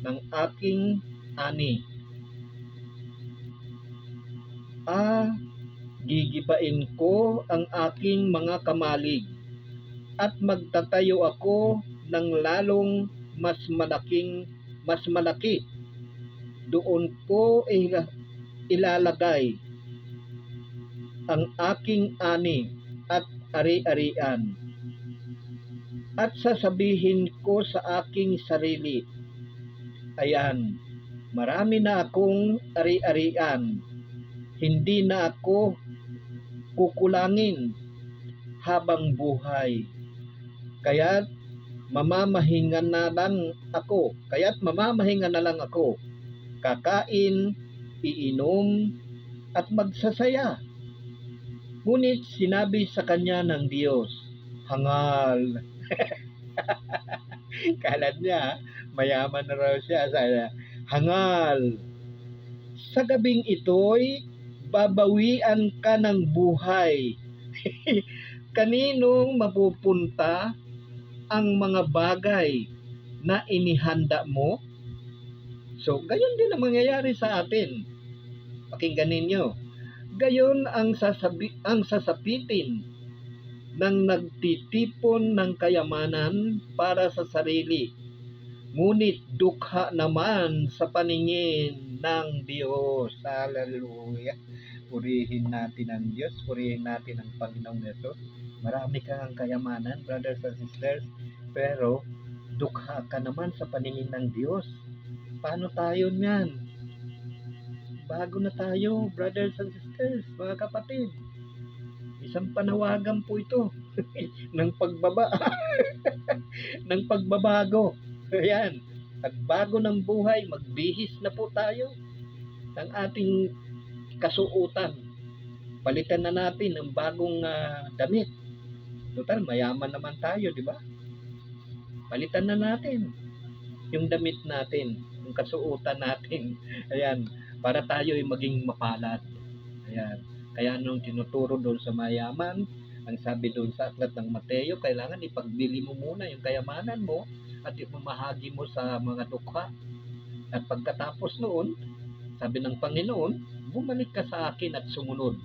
ng aking ani. Gigibain ko ang aking mga kamalig at magtatayo ako ng lalong mas malaki. Doon ko ilalagay ang aking ani at ari-arian. At sasabihin ko sa aking sarili, ayan, marami na akong ari-arian. Hindi na ako kukulangin habang buhay. Kaya't mamamahinga na lang ako. Kakain, iinom, at magsasaya. Ngunit sinabi sa kanya ng Diyos, hangal. Kala niya, mayaman na raw siya. Hangal. Sa gabing ito'y babawian ka ng buhay. Kaninong mapupunta ang mga bagay na inihanda mo? So, gayon din ang mangyayari sa atin. Pakinggan ninyo. Gayon ang sasapitin ng nagtitipon ng kayamanan para sa sarili. Ngunit dukha naman sa paningin ng Diyos. Hallelujah. Purihin natin ang Diyos. Purihin natin ang Panginoong Yesus. Marami kang kayamanan, brothers and sisters, pero dukha ka naman sa paningin ng Diyos. Paano tayo niyan? Bago na tayo, brothers and sisters, mga kapatid. Isang panawagan po ito. ng ng pagbabago. Ayan, pagbago ng buhay, magbihis na po tayo ng ating kasuotan. Palitan na natin ang bagong damit. Total, mayaman naman tayo, di ba? Palitan na natin yung damit natin, yung kasuotan natin. Ayan, para tayo ay maging mapalad. Ayan. Kaya nung tinuturo doon sa mayaman, ang sabi doon sa aklat ng Mateo, kailangan ipagbili mo muna yung kayamanan mo at ipamahagi mo sa mga dukha. At pagkatapos noon, sabi ng Panginoon, bumalik ka sa akin at sumunod.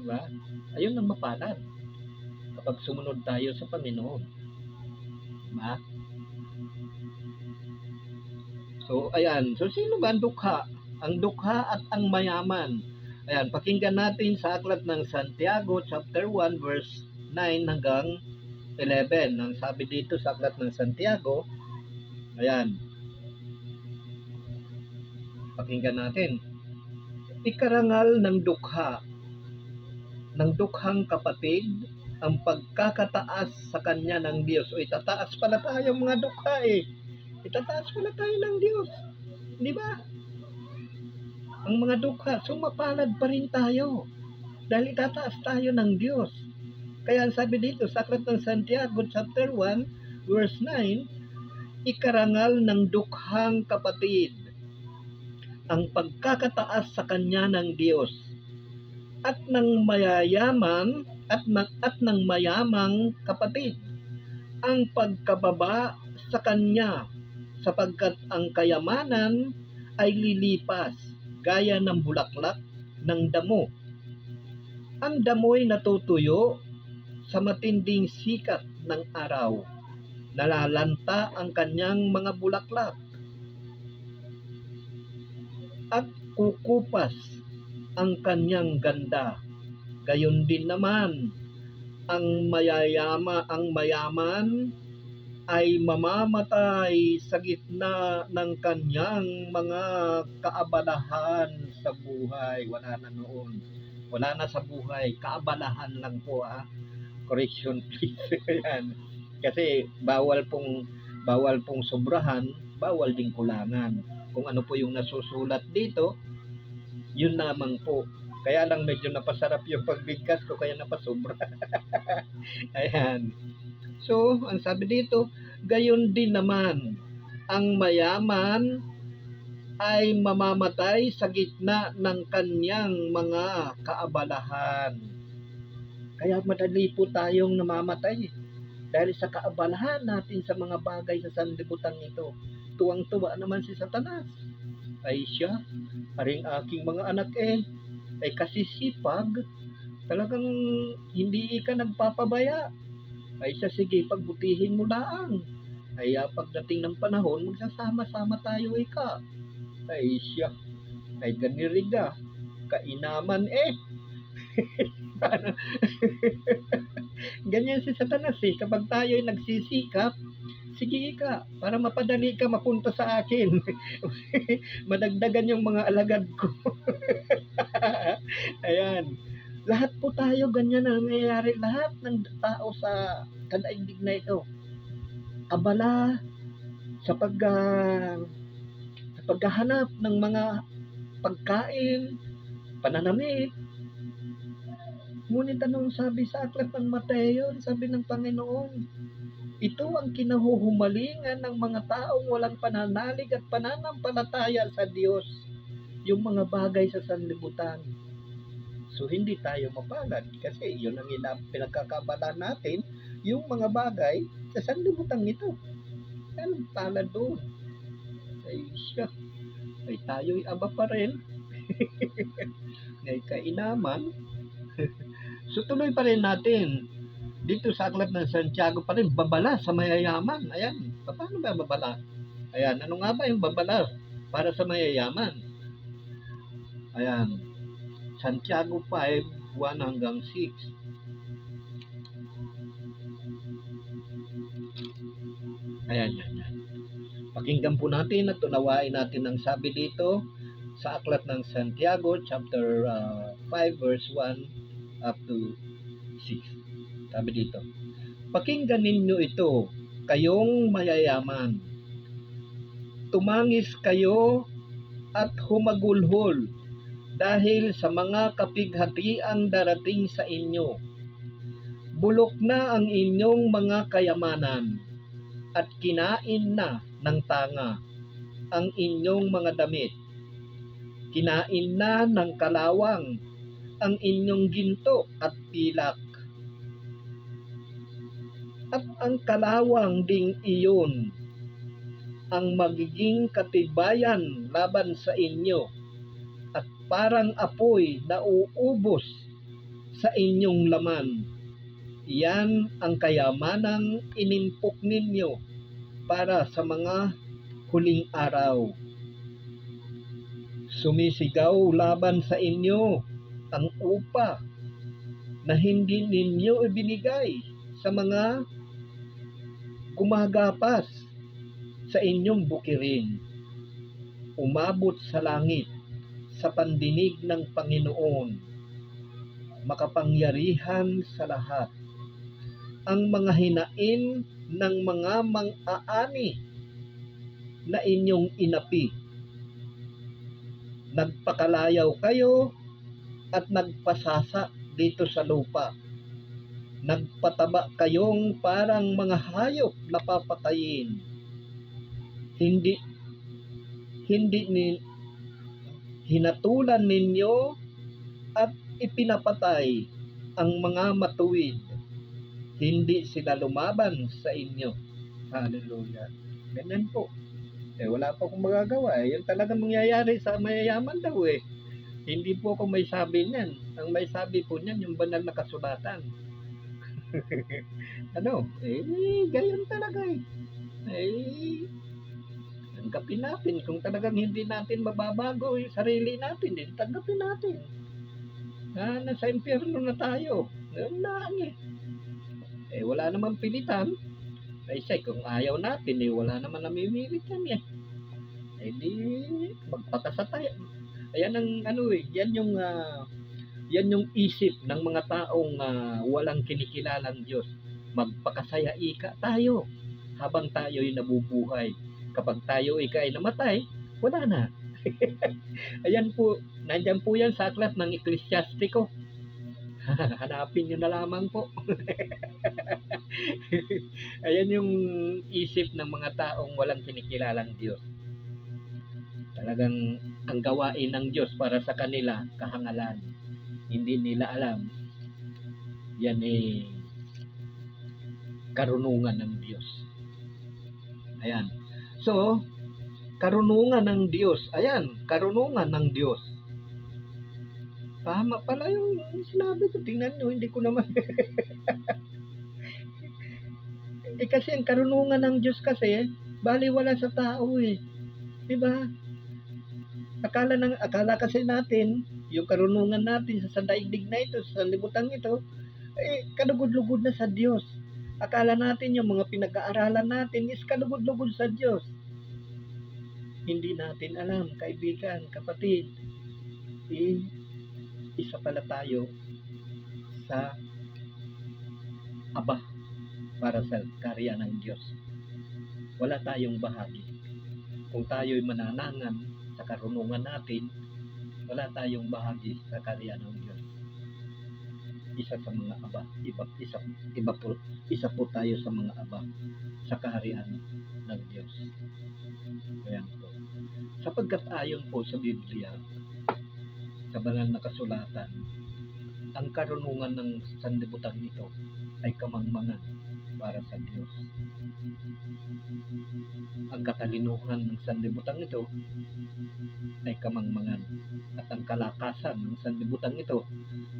Diba? Ayun ang mapalad kapag sumunod tayo sa Panginoon. Diba? So, ayan. So, sino ba ang dukha? Ang dukha at ang mayaman. Ayan, pakinggan natin sa aklat ng Santiago chapter 1 verse 9 hanggang 11. Ang sabi dito sa aklat ng Santiago, ayan, pakinggan natin. Ikarangal ng dukha, ng dukhang kapatid, ang pagkakataas sa kanya ng Diyos. O itataas pala tayo mga dukha eh. Itataas pala tayo ng Diyos. Di ba? Ang mga dukha, sumapalad pa rin tayo. Dahil itataas tayo ng Diyos. Kaya sabi dito sa aklat ng Santiago chapter 1 verse 9, ikarangal ng dukhang kapatid ang pagkakataas sa kanya ng Diyos at ng mayayaman at ng mayamang kapatid ang pagkababa sa kanya, sapagkat ang kayamanan ay lilipas gaya ng bulaklak ng damo. Ang damo'y natutuyo sa matinding sikat ng araw. Nalalanta ang kanyang mga bulaklak at kukupas ang kanyang ganda. Gayon din naman ang mayaman ay mamamatay sa gitna ng kanyang mga kaabalahan sa buhay. Wala na noon. Wala na sa buhay. Kaabalahan lang po Correction please. Ayan. Kasi bawal pong sobrahan, bawal din kulangan. Kung ano po yung nasusulat dito, yun lamang po. Kaya lang medyo napasarap yung pagbigkas ko, kaya napasobra. Ayan. So, ang sabi dito, gayon din naman, ang mayaman ay mamamatay sa gitna ng kanyang mga kaabalahan. Kaya madali po tayong namamatay dahil sa kaabalahan natin sa mga bagay sa sanlibutan ito. Tuwang-tuwa naman si Satanas. Ay siya, paring aking mga anak ay kasisipag, talagang hindi ka nagpapabaya. Ay siya, sige, pagbutihin mo lang. Ay pagdating ng panahon, magsasama-sama tayo ka. Ay siya, ay ganiriga, kainaman Ganyan si Satanas kapag tayo ay nagsisikap, sige ka, para mapadali ka mapunta sa akin. Madagdagan yung mga alagad ko. Ayan. Lahat po tayo ganyan ang nangyayari. Lahat ng tao sa kadaigdig na ito. Abala sa paghahanap ng mga pagkain, pananamit. Ngunit anong sabi sa aklat ng Mateo, sabi ng Panginoon, ito ang kinahuhumalingan ng mga taong walang pananalig at pananampalataya sa Diyos, yung mga bagay sa sanlibutan. So, hindi tayo mapalad kasi yun ang pinagkakabala natin, yung mga bagay sa sanlibutan ito. Anong palad doon? Ay siya, ay tayo'y aba pa rin. Ngay kainaman. So, tuloy pa rin natin. Dito sa aklat ng Santiago pa rin, babala sa mayayaman. Ayan, paano ba babala? Ayan, ano nga ba yung babala para sa mayayaman? Ayan, Santiago 5, 1 hanggang 6. Ayan, yan. Pakinggan po natin at tunawain natin ang sabi dito sa aklat ng Santiago chapter 5 verse 1 up to 6. Sabi dito, pakinggan ninyo ito, kayong mayayaman. Tumangis kayo at humagulhol dahil sa mga kapighatiang darating sa inyo. Bulok na ang inyong mga kayamanan at kinain na ng tanga ang inyong mga damit. Kinain na ng kalawang ang inyong ginto at pilak. At ang kalawang ding iyon ang magiging katibayan laban sa inyo at parang apoy na uubos sa inyong laman. Iyan ang kayamanang inimpok ninyo para sa mga huling araw. Sumisigaw laban sa inyo ang upa na hindi ninyo ibinigay sa mga gumagapas sa inyong bukirin. Umabot sa langit sa pandinig ng Panginoon, makapangyarihan sa lahat, ang mga hinain ng mga mang-aani na inyong inapi. Nagpakalayaw kayo at nagpasasa dito sa lupa. Nagpataba kayong parang mga hayop na papatayin. Hindi hinatulan ninyo at ipinapatay ang mga matuwid. Hindi sila lumaban sa inyo. Hallelujah. Ganyan po. Wala pa akong magagawa. Yun talagang mangyayari sa mayayaman daw eh. Hindi po ako may sabi niyan. Ang may sabi po niyan, yung banal na kasulatan. Gayon talaga eh. Tanggapin natin. Kung talagang hindi natin mababago yung sarili natin, tanggapin natin. Nasa impyerno na tayo. Ganun lang eh. Wala namang pilitan. Kung ayaw natin, wala naman namimilit yan eh. Di magpakasa tayo. Ayan ang yan yung isip ng mga taong walang kinikilalang Diyos. Magpakasaya ika tayo habang tayo'y nabubuhay. Kapag tayo ay namatay, wala na. Ayan po, nandyan po yan sa aklat ng Eklesiastiko. Hanapin nyo na lamang po. Ayan yung isip ng mga taong walang kinikilalang Diyos. Talagang ang gawain ng Diyos para sa kanila, kahangalan. Hindi nila alam. Yan karunungan ng Diyos. Ayan. So, karunungan ng Diyos. Ayan, karunungan ng Diyos. Tama pala yung sinabi ko. Tingnan nyo, hindi ko naman. Kasi ang karunungan ng Diyos kasi, baliwala sa tao eh. Diba? Akala kasi natin, yung karunungan natin sa daigdig na ito, sa libutan ito, kalugod-lugod na sa Diyos. Akala natin yung mga pinag-aaralan natin is kalugod-lugod sa Diyos. Hindi natin alam, kaibigan, kapatid, isa pala tayo sa Aba para sa karya ng Diyos. Wala tayong bahagi. Kung tayo'y mananangan sa karunungan natin, wala tayong bahagi sa karya ng Diyos. Isa sa mga aba, isa po tayo sa mga aba sa kaharian ng Diyos. Ayan po. Sapagkat ayon po sa Biblia, sa banal na kasulatan, ang karunungan ng sanlibutan nito ay kamangmangan para sa Diyos. Ang katalinuhan ng sanlibutan ito ay kamangmangan, at ang kalakasan ng sanlibutan ito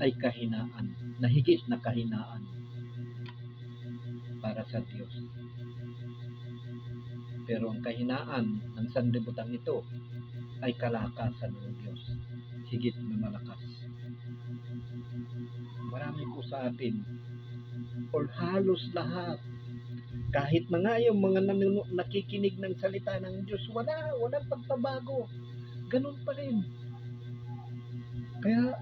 ay kahinaan, na higit na kahinaan para sa Diyos. Pero ang kahinaan ng sanlibutan ito ay kalakasan ng Diyos, higit na malakas. Marami po sa atin, or halos lahat, kahit na nga yung mga nakikinig ng salita ng Diyos, walang pagbabago. Ganun pa rin. Kaya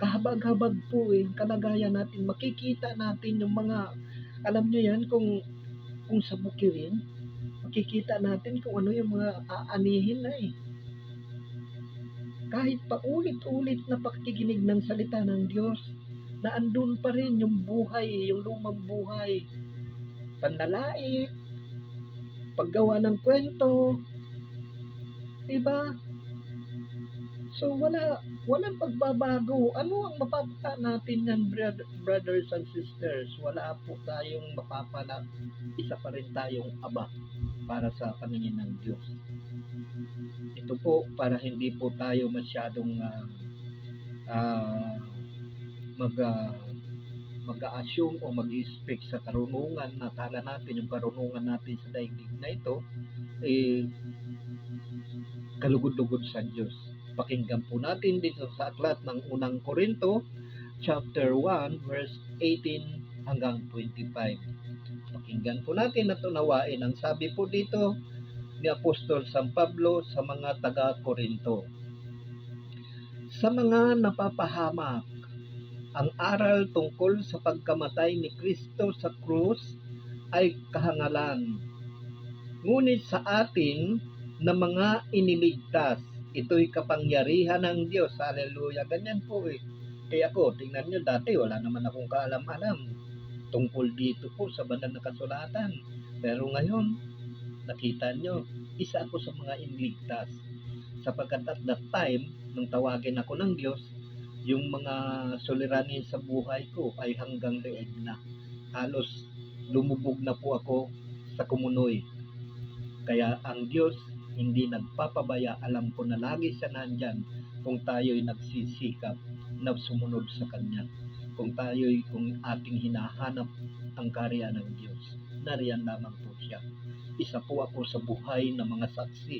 kahabag-habag po ang kalagayan natin. Makikita natin yung mga, alam nyo yan, kung sa bukirin, makikita natin kung ano yung mga aanihin na eh. Kahit pa ulit-ulit na pakikinig ng salita ng Diyos, na andun pa rin yung buhay, yung lumang buhay. Panlalait, paggawa ng kwento, diba? So walang pagbabago. Ano ang mapapala natin yan, brothers and sisters? Wala po tayong mapapala. Isa pa rin tayong aba para sa paningin ng Diyos. Ito po para hindi po tayo masyadong mag-assume o mag-expect sa karunungan na kala natin yung karunungan natin sa daigdig na ito kalugod-lugod sa Diyos. Pakinggan po natin dito sa aklat ng unang Korinto chapter 1 verse 18 hanggang 25. Pakinggan po natin at unawain ang sabi po dito ni Apostol San Pablo sa mga taga-Korinto. Sa mga napapahamak, ang aral tungkol sa pagkamatay ni Kristo sa krus ay kahangalan. Ngunit sa atin na mga iniligtas, ito'y kapangyarihan ng Diyos. Hallelujah. Ganyan po eh. Kaya ako, tingnan nyo, dati wala naman akong kaalam-alam tungkol dito po sa banal na kasulatan. Pero ngayon, nakita nyo, isa ako sa mga iniligtas. Sapagkat at that time, nung tawagin ako ng Diyos, yung mga suliranin sa buhay ko ay hanggang leeg na. Halos lumubog na po ako sa kumunoy. Kaya ang Diyos hindi nagpapabaya. Alam ko na lagi siya nandyan kung tayo'y nagsisikap na sumunod sa Kanya. Kung ating hinahanap ang karya ng Diyos, nariyan lamang po siya. Isa po ako sa buhay ng mga saksi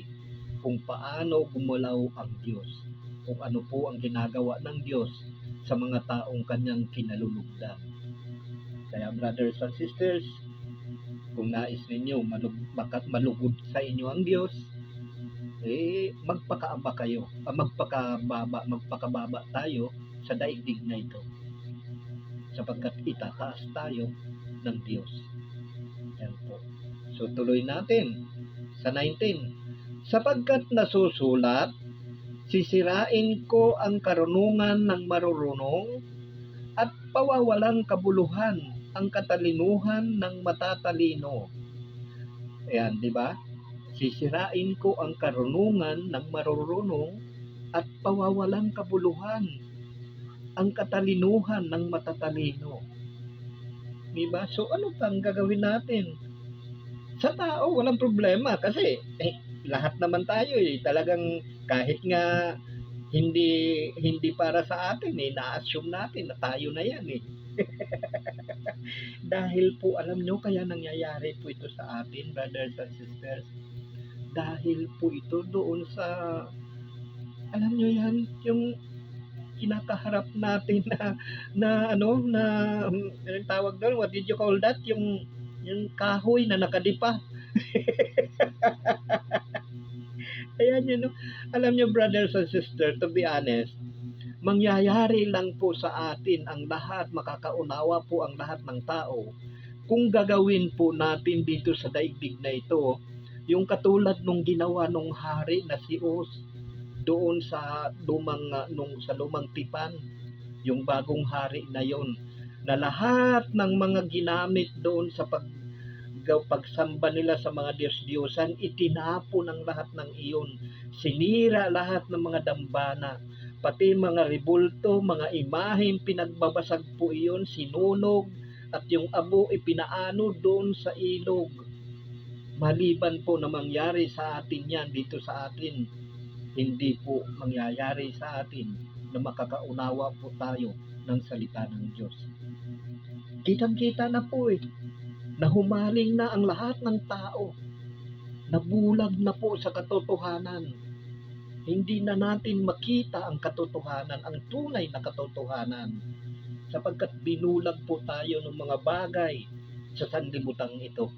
kung paano gumalaw ang Diyos, kung ano po ang ginagawa ng Diyos sa mga taong Kanyang kinalulugdan. Kaya brothers and sisters, kung nais ninyo malugod sa inyo ang Diyos, magpakaaba kayo, magpakababa tayo sa daigdig na ito, sapagkat itataas tayo ng Diyos. Yan po. So tuloy natin sa 19. Sapagkat nasusulat, sisirain ko ang karunungan ng marurunong at pawawalang kabuluhan ang katalinuhan ng matatalino. Ayan, di ba? Sisirain ko ang karunungan ng marurunong at pawawalang kabuluhan ang katalinuhan ng matatalino. Di ba? So ano pang gagawin natin? Sa tao, walang problema kasi lahat naman tayo talagang kahit nga hindi para sa atin na-assume natin na tayo na yan Dahil po alam nyo kaya nangyayari po ito sa atin, brothers and sisters, dahil po ito doon sa, alam nyo yan, yung kinakaharap natin na tawag doon, what did you call that, yung kahoy na nakadipa. Ayan yun, alam nyo brothers and sisters, to be honest, mangyayari lang po sa atin ang lahat, makakaunawa po ang lahat ng tao kung gagawin po natin dito sa daigdig na ito yung katulad nung ginawa nung hari na si Uz doon sa lumang tipan, yung bagong hari na yon, na lahat ng mga ginamit doon sa pagsamba nila sa mga Diyos-Diyosan, itinapon ang lahat ng iyon, sinira lahat ng mga dambana, pati mga rebulto, mga imaheng pinagbabasag po iyon, sinunog, at yung abo ipinaano doon sa ilog. Maliban po na mangyari sa atin yan dito sa atin, hindi po mangyayari sa atin na makakaunawa po tayo ng salita ng Diyos. Kitang-kita na po na humaling na ang lahat ng tao, nabulag na po sa katotohanan. Hindi na natin makita ang katotohanan, ang tunay na katotohanan, sapagkat binulag po tayo ng mga bagay sa sanlibutan ito.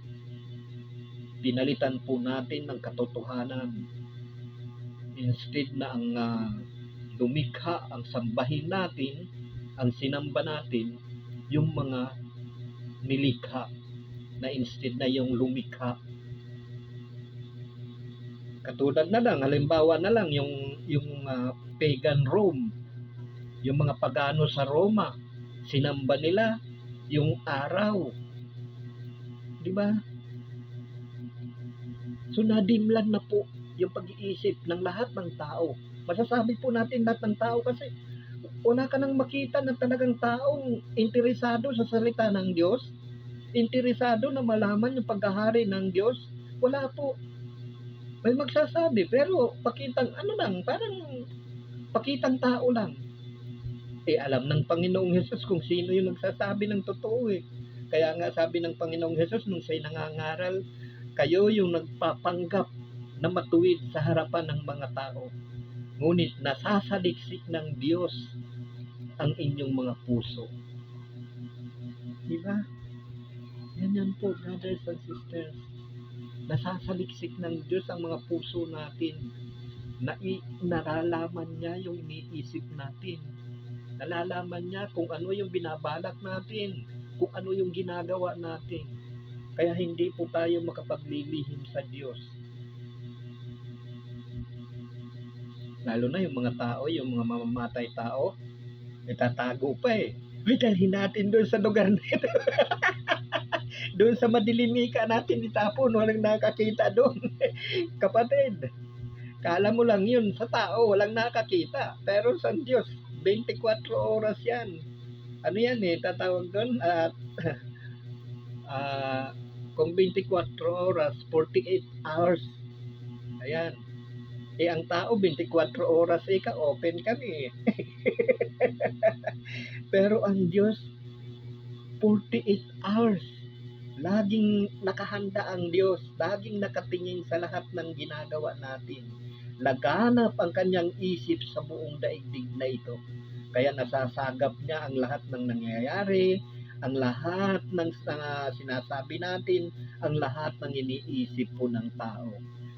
Pinalitan po natin ng katotohanan. Instead na ang lumikha, ang sambahin natin, ang sinamba natin, yung mga nilikha na instead na yung lumikha. Katulad na lang, halimbawa na lang yung pagan Rome, yung mga pagano sa Roma, sinamba nila yung araw, di ba? So nadimlan na po yung pag-iisip ng lahat ng tao. Masasabi po natin lahat ng tao kasi wala ka nang makita na talagang taong interesado sa salita ng Diyos, interesado na malaman yung paghahari ng Diyos. Wala po. May magsasabi pero pakitang ano lang, parang pakitang tao lang. Alam ng Panginoong Hesus kung sino yung nagsasabi ng totoo eh. Kaya nga sabi ng Panginoong Hesus nung siya'y nangangaral, kayo yung nagpapanggap na matuwid sa harapan ng mga tao. Ngunit nasasaliksik ng Diyos ang inyong mga puso. Diba? Yan po, brothers and sisters. Nasasaliksik ng Diyos ang mga puso natin. Nalalaman niya yung iniisip natin. Nalalaman niya kung ano yung binabalak natin, kung ano yung ginagawa natin. Kaya hindi po tayo makapaglilihim sa Diyos. Lalo na yung mga tao, yung mga mamamatay tao, itatago pa eh. Uy, dalhin natin doon sa lugar nito. Doon sa madilimika natin itapon, walang nakakita doon. Kapatid, kala mo lang yun sa tao, walang nakakita. Pero sa Diyos, 24 oras yan. Ano yan eh, tatawag doon at kung 24 oras, 48 hours. Ayan. Ang tao, 24 oras open kami. Pero ang Diyos, 48 hours. Laging nakahanda ang Diyos. Laging nakatingin sa lahat ng ginagawa natin. Laganap ang kanyang isip sa buong daigdig na ito. Kaya nasasagap niya ang lahat ng nangyayari, ang lahat ng sinasabi natin, ang lahat ng iniisip po ng tao.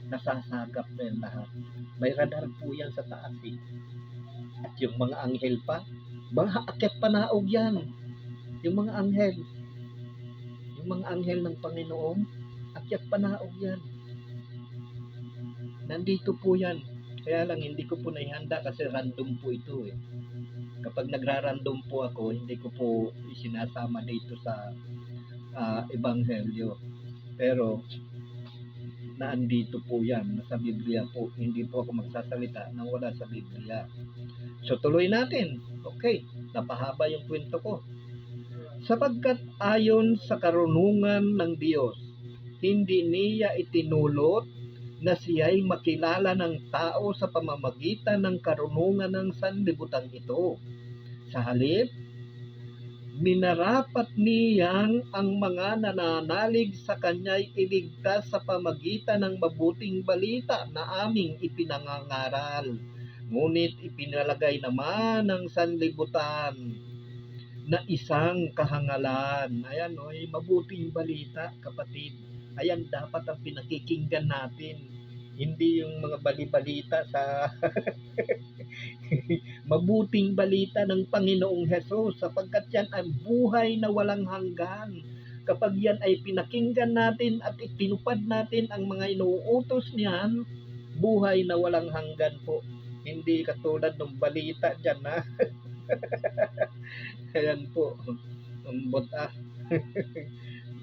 Nasasagap na yan lahat. May radar po yan sa taas eh. At yung mga anghel pa, baka akyat panaog yan. Yung mga anghel ng Panginoon, akyat panaog yan. Nandito po yan. Kaya lang hindi ko po naihanda kasi random po ito eh. Kapag nagra-random po ako, hindi ko po isinasama dito sa ebanghelyo. Pero naandito po yan, nasa Biblia po. Hindi po ako magsasalita nang wala sa Biblia. So tuloy natin. Okay, napahaba yung kwento ko. Sapagkat ayon sa karunungan ng Diyos, hindi niya itinulot na siya'y makilala ng tao sa pamamagitan ng karunungan ng sanlibutan ito. Sa halip, minarapat niyang ang mga nananalig sa kanya'y iligtas sa pamagitan ng mabuting balita na aming ipinangangaral. Ngunit ipinalagay naman ng sanlibutan na isang kahangalan. Ayan, mabuting balita, kapatid. Ayan, dapat ang pinakikinggan natin. Hindi yung mga bali-balita sa mabuting balita ng Panginoong Hesus, sapagkat yan ay buhay na walang hanggan. Kapag yan ay pinakinggan natin at itinupad natin ang mga inuutos niyan, buhay na walang hanggan po. Hindi katulad ng balita dyan na ayan po, umbot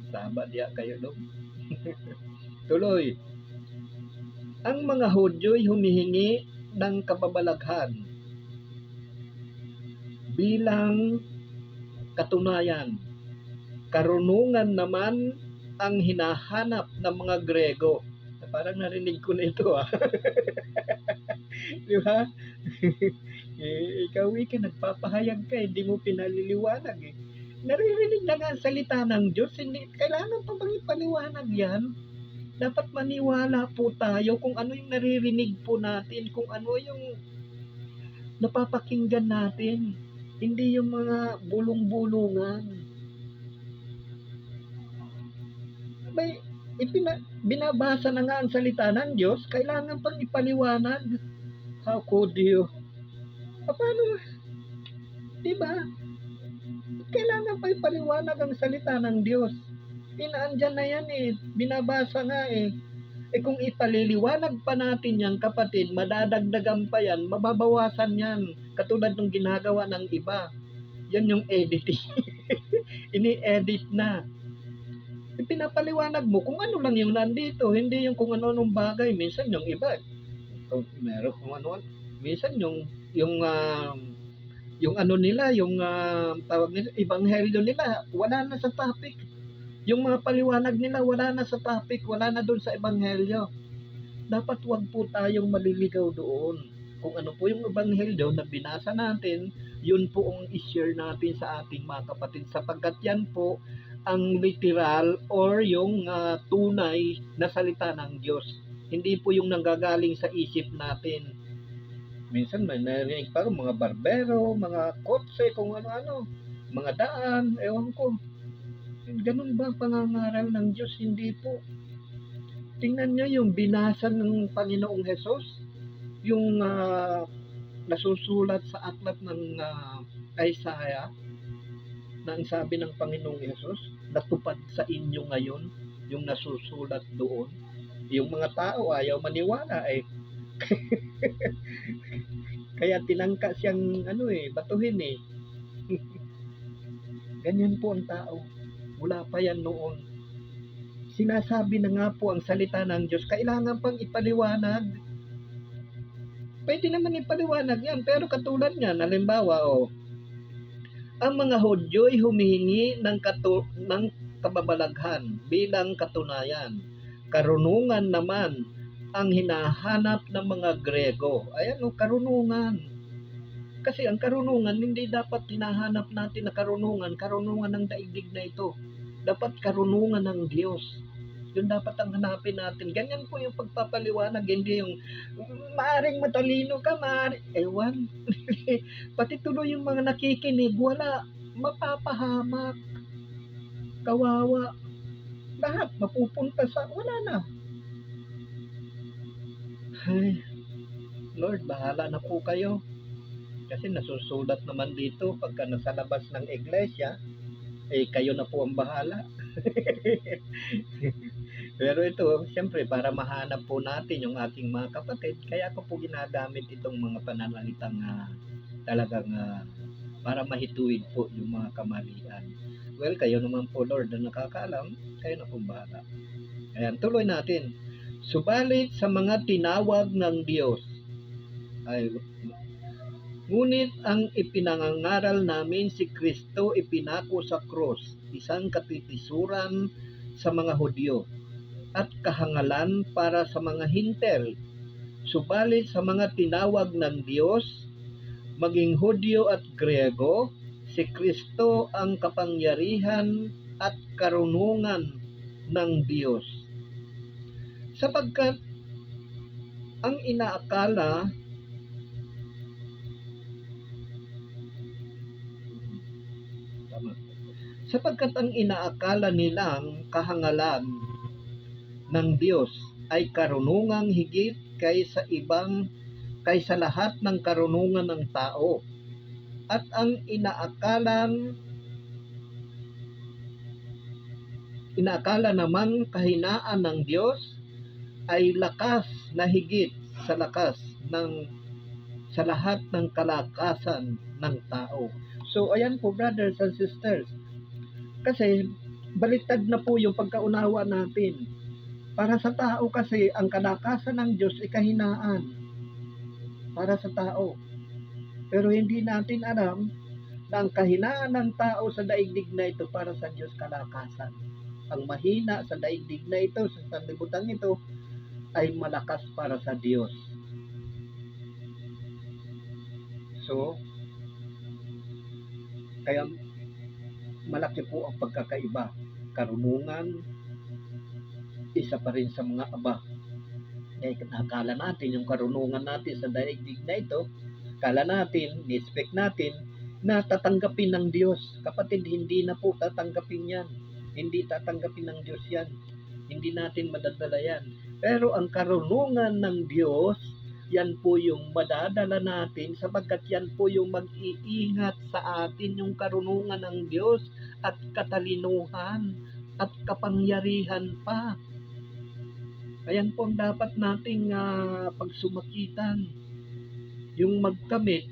Saba diya kayo doon. Tuloy. Ang mga Hudyo'y humihingi ng kababalaghan bilang katunayan. Karunungan naman ang hinahanap ng mga Grego. Parang narinig ko na ito Di ba? Ikaw nagpapahayag ka, hindi mo pinaliliwanag eh. Naririnig na nga ang salita ng Diyos, hindi kailangan pa bang ipaliwanag yan? Dapat maniwala po tayo kung ano yung naririnig po natin, kung ano yung napapakinggan natin. Hindi yung mga bulong-bulungan. May binabasa na nga ang salita ng Diyos, kailangan pang ipaliwanag. How could you? Paano, di ba? Kailangan pa ipaliwanag ang salita ng Diyos. Inaandyan na yan eh. Binabasa nga eh. Eh kung ipaliliwanag pa natin yan, kapatid, madadagdagan pa yan, mababawasan yan. Katulad ng ginagawa ng iba. Yan yung editing. Ini-edit na. Pinapaliwanag mo kung ano lang yung nandito, hindi yung kung ano-anong bagay. Minsan yung iba, meron kung ano, minsan yung ano nila, yung tawag nila, ebanghelyo nila, wala na sa topic. Yung mga paliwanag nila, wala na sa topic, wala na doon sa ebanghelyo. Dapat wag po tayong maliligaw doon. Kung ano po yung ebanghelyo na binasa natin, yun po ang i-share natin sa ating mga kapatid, sapagkat yan po ang literal or yung tunay na salita ng Diyos. Hindi po yung nanggagaling sa isip natin. Minsan may narinig pa mga barbero, mga kotse, kung ano-ano, mga daan, ewan ko. Ganun ba ang pangangaral ng Diyos? Hindi po. Tingnan niyo yung binasa ng Panginoong Hesus, yung nasusulat sa aklat ng Isaiah, na ang sabi ng Panginoong Hesus, natupad sa inyo ngayon, yung nasusulat doon. Yung mga tao ayaw maniwala eh. Kaya tinangka siyang batuhin eh. Ganyan po ang tao. Wala pa yan noon. Sinasabi na nga po ang salita ng Diyos, kailangan pang ipaliwanag. Pwede naman ipaliwanag yan, pero katulad niyan, halimbawa, ang mga Hudyo ay humihingi ng kababalaghan bilang katunayan. Karunungan naman ang hinahanap ng mga Grego. Ayan karunungan. Kasi ang karunungan, hindi dapat hinahanap natin na karunungan ng daigdig na ito. Dapat karunungan ng Diyos. Yun dapat ang hanapin natin. Ganyan po yung pagpapaliwanag, hindi yung maaring matalino ka, ewan. Pati tuloy yung mga nakikinig, wala, mapapahamak, kawawa. Lahat mapupunta sa, wala na. Ay, Lord, bahala na po kayo. Kasi nasusulat naman dito, pagka nasa labas ng iglesia, kayo na po ang bahala. Pero ito, siyempre, para mahanap po natin yung ating mga kapatid, kaya ko po ginagamit itong mga pananalitang talagang para mahituwid po yung mga kamalian. Well, kayo naman po, Lord, na nakakaalam, kayo na po bahala. Ayan, tuloy natin. Subalit sa mga tinawag ng Diyos, ngunit ang ipinangangaral namin si Kristo ipinako sa krus, isang katitisuran sa mga Hudyo at kahangalan para sa mga Hintel. Subalit sa mga tinawag ng Diyos, maging Hudyo at Grego, si Kristo ang kapangyarihan at karunungan ng Diyos. Sapagkat ang inaakala nilang kahangalan ng Diyos ay karunungang higit kaysa lahat ng karunungan ng tao, at ang inaakala naman kahinaan ng Diyos ay lakas na higit sa lahat ng kalakasan ng tao. So ayan po, brothers and sisters, kasi baliktad na po yung pagkaunawa natin. Para sa tao kasi, ang kalakasan ng Diyos ay kahinaan para sa tao. Pero hindi natin alam na ang kahinaan ng tao sa daigdig na ito para sa Diyos kalakasan. Ang mahina sa daigdig na ito, sa sanlibutan ito, ay malakas para sa Diyos. So, kaya malaki po ang pagkakaiba. Karunungan, isa pa rin sa mga aba. Nakala natin yung karunungan natin sa daigdig na ito, kala natin, ni-expect natin na tatanggapin ng Diyos. Kapatid, hindi na po tatanggapin yan. Hindi tatanggapin ng Diyos yan. Hindi natin madadala yan. Pero ang karunungan ng Diyos Yan po yung madadala natin sapagkat yan po yung mag-iingat sa atin, yung karunungan ng Diyos at katalinuhan at kapangyarihan pa. Ayan po ang dapat nating pagsumakitan, yung magkamit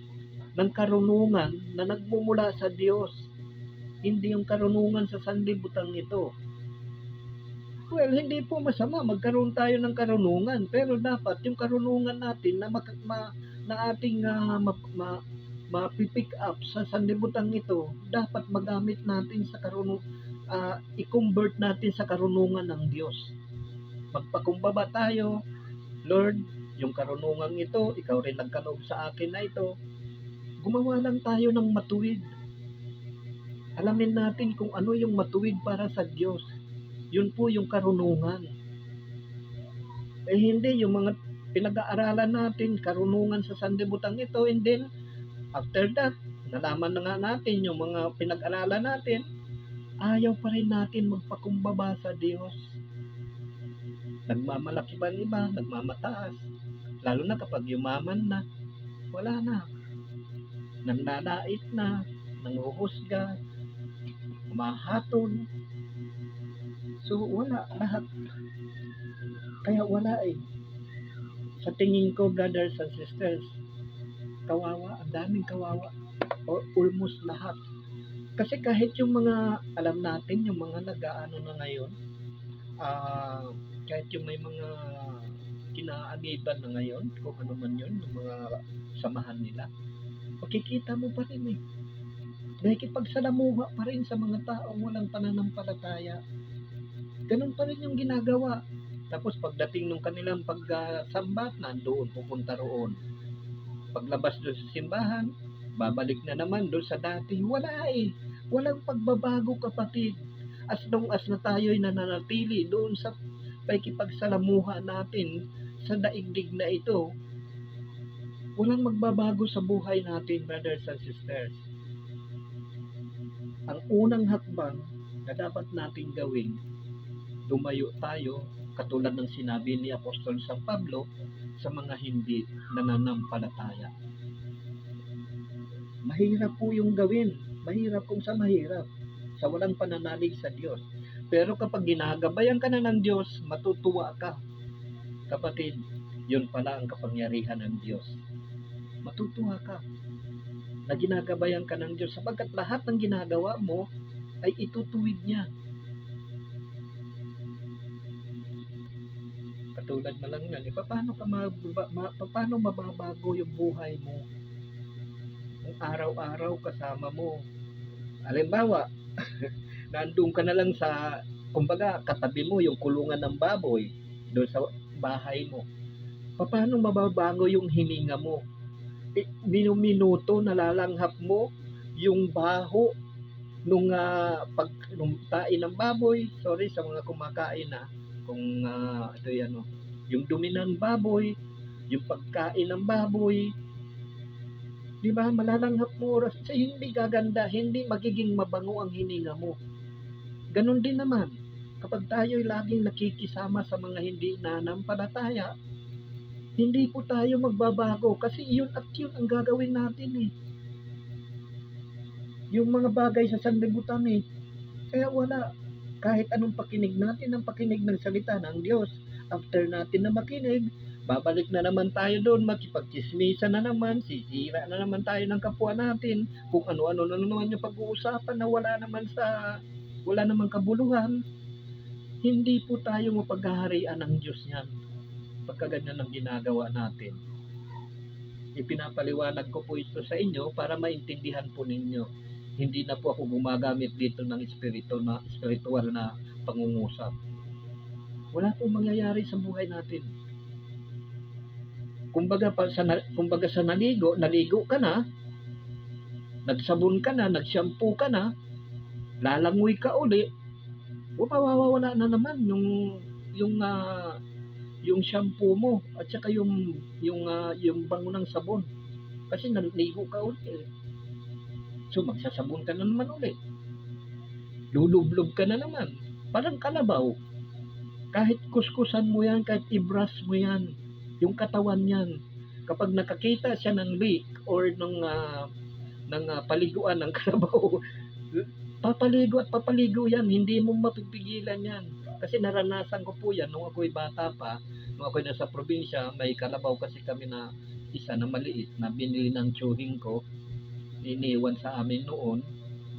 ng karunungan na nagmumula sa Diyos, hindi yung karunungan sa sanlibutan ito. Well, hindi po masama magkaroon tayo ng karunungan, pero dapat yung karunungan natin na ating mapipick up sa sanlibutan ito, dapat magamit natin sa i-convert natin sa karunungan ng Diyos. Magpakumbaba tayo, Lord, yung karunungan ito, ikaw rin nagkaloob sa akin na ito. Gumawa lang tayo ng matuwid. Alamin natin kung ano yung matuwid para sa Diyos. Yun po yung karunungan. Hindi yung mga pinag-aaralan natin, karunungan sa sanlibutan ito, and then, after that, nalaman na nga natin yung mga pinag-aralan natin, ayaw pa rin natin magpakumbaba sa Diyos. Nagmamalaki pa iba, nagmamataas. Lalo na kapag yumaman na, wala na. Nanlalait na, nanguhusga, humahatol. So, wala lahat. Kaya wala eh. Sa tingin ko, brothers and sisters, kawawa, ang daming kawawa. Or almost lahat. Kasi kahit yung mga, alam natin, yung mga nag-aano na ngayon, kahit yung may mga kinaagiban na ngayon, kung ano man yun, yung mga samahan nila, makikita mo pa rin eh. Nakikipagsalamuha pa rin sa mga taong walang pananampalataya. Ganun pa rin yung ginagawa. Tapos pagdating ng kanilang pagsambat, nandoon, pupunta roon. Paglabas doon sa simbahan, babalik na naman doon sa dati. Wala eh. Walang pagbabago, kapatid. As long as na tayo'y nananatili doon sa pakikipagsalamuha natin sa daigdig na ito, walang magbabago sa buhay natin, brothers and sisters. Ang unang hakbang na dapat nating gawin, lumayo tayo, katulad ng sinabi ni Apostol San Pablo, sa mga hindi nananampalataya. Mahirap po yung gawin. Mahirap kung sa mahirap. Sa walang pananalig sa Diyos. Pero kapag ginagabayan ka na ng Diyos, matutuwa ka. Kapatid, yun pala ang kapangyarihan ng Diyos. Matutuwa ka na ginagabayan ka ng Diyos sapagkat lahat ng ginagawa mo ay itutuwid niya. Katulad na lang yan, paano mababago yung buhay mo kung araw-araw kasama mo? Halimbawa, nandun ka na lang sa, kumbaga, katabi mo yung kulungan ng baboy doon sa bahay mo. Paano mababago yung hininga mo? Minuto nalalanghap mo yung baho nung tain ng baboy. Sorry sa mga kumakain kung ito yan, yung dumi ng baboy, yung pagkain ng baboy, di ba, malalanghap mo oras, so hindi gaganda, hindi magiging mabango ang hininga mo. Ganon din naman, kapag tayo'y laging nakikisama sa mga hindi nananampalataya, hindi po tayo magbabago kasi yun at yun ang gagawin natin eh. Yung mga bagay sa sanlibutan eh. Kaya wala. Kahit anong pakinig natin, ang pakinig ng salita ng Diyos. After natin na makinig, babalik na naman tayo doon, makipagchismisa na naman, sisira na naman tayo ng kapwa natin, kung ano-ano na naman yung pag-uusapan na wala namang kabuluhan. Hindi po tayo mapaghaharian ng Diyos yan. Pagkaganyan ang ginagawa natin. Ipinapaliwanag ko po ito sa inyo para maintindihan po ninyo. Hindi na po ako gumagamit dito ng spiritual na pangungusap. Wala pong mangyayari sa buhay natin. Kumbaga sa naligo ka na, nagsabon ka na, nagshampoo ka na, lalangoy ka uli, mawawala na naman yung shampoo mo at saka yung bango ng sabon. Kasi naligo ka uli. So magsasabon ka na naman ulit. Lulublob ka na naman. Parang kalabaw. Kahit kuskusan mo yan, kahit i-brush mo yan, yung katawan yan, kapag nakakita siya ng leak or ng paliguan ng kalabaw, papaligo at papaligo yan, hindi mo mapipigilan yan. Kasi naranasan ko po yan nung ako'y bata pa, nung ako'y nasa probinsya, may kalabaw kasi kami na isa na maliit na binili ng tsuhing ko, iniwan sa amin noon,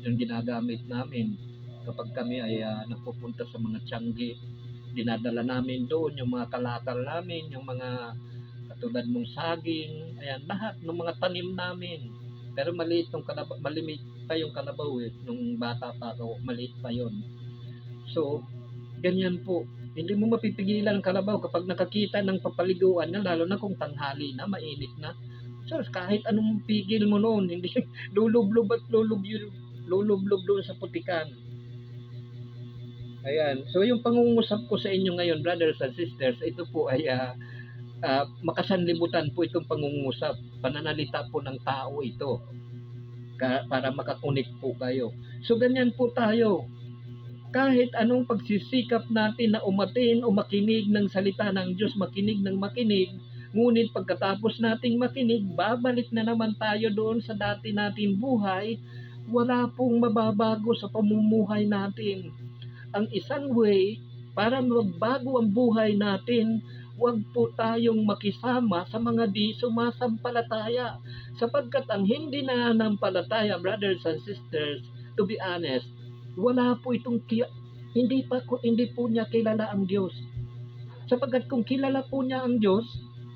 yung ginagamit namin kapag kami ay nagpupunta sa mga tiangge, dinadala namin doon yung mga kalakal namin, yung mga katulad mong saging, ayan, lahat ng mga tanim namin. Pero maliit yung kalabaw, malimit pa yung kalabaw nung bata pa ako, maliit pa yon. So, ganyan po. Hindi mo mapipigilan ang kalabaw kapag nakakita ng papaliguan na, lalo na kung tanghali na, mainit na. So, kahit anong pigil mo noon, hindi lulublob at lulublob doon sa putikan. Ayan. So, yung pangungusap ko sa inyo ngayon, brothers and sisters, ito po ay makasanlibutan po itong pangungusap. Pananalita po ng tao ito para makakunik po kayo. So, ganyan po tayo. Kahit anong pagsisikap natin na umatin o makinig ng salita ng Diyos, makinig ng makinig, ngunit pagkatapos nating makinig, babalik na naman tayo doon sa dati nating buhay, wala pong mababago sa pamumuhay natin. Ang isang way para magbago ang buhay natin, huwag po tayong makisama sa mga di sumasampalataya. Sapagkat ang hindi nananampalataya, brothers and sisters, to be honest, wala po itong hindi po niya kilala ang Diyos. Sapagkat kung kilala po niya ang Diyos,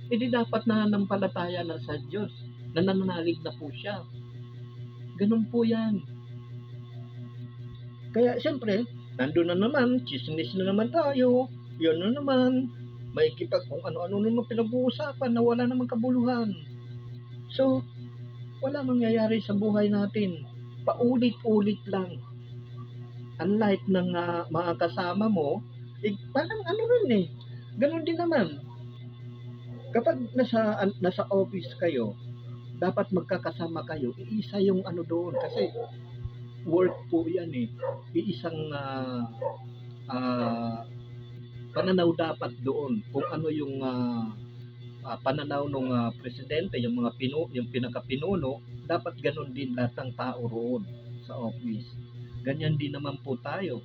hindi dapat nananampalataya na sa Diyos. Nananalig na po siya. Ganun po yan. Kaya siyempre, nandun na naman, chismis na naman tayo, yun na naman, may kung ano-ano naman pinag-uusapan na wala namang kabuluhan. So, wala mangyayari sa buhay natin. Paulit-ulit lang. Unlike ng mga kasama mo, parang ano rin ganun din naman. Kapag nasa office kayo, dapat magkakasama kayo, iisa yung ano doon. Kasi work po yan iisang pananaw dapat doon. Kung ano yung pananaw ng presidente, yung pinakapinuno, dapat ganun din lahat ng tao roon sa office. Ganyan din naman po tayo.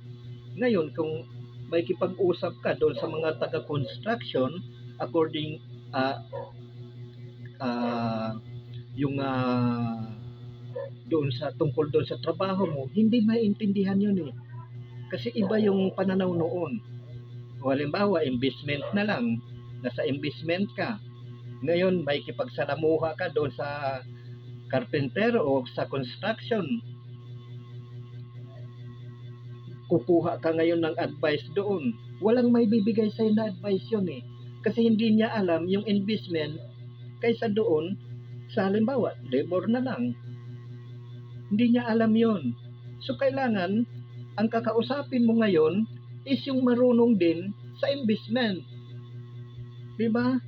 Ngayon, kung may kipag-usap ka doon sa mga taga-construction, according yung tungkol doon sa trabaho mo, hindi maintindihan yun Kasi iba yung pananaw noon. O halimbawa, investment na lang. Nasa investment ka. Ngayon, may kipagsalamuha ka doon sa carpenter o sa construction. Kukuha ka ngayon ng advice doon. Walang may bibigay sa'yo na advice yun Kasi hindi niya alam yung investment kaysa doon sa halimbawa, labor na lang. Hindi niya alam yon. So, kailangan, ang kakausapin mo ngayon is yung marunong din sa investment. Diba?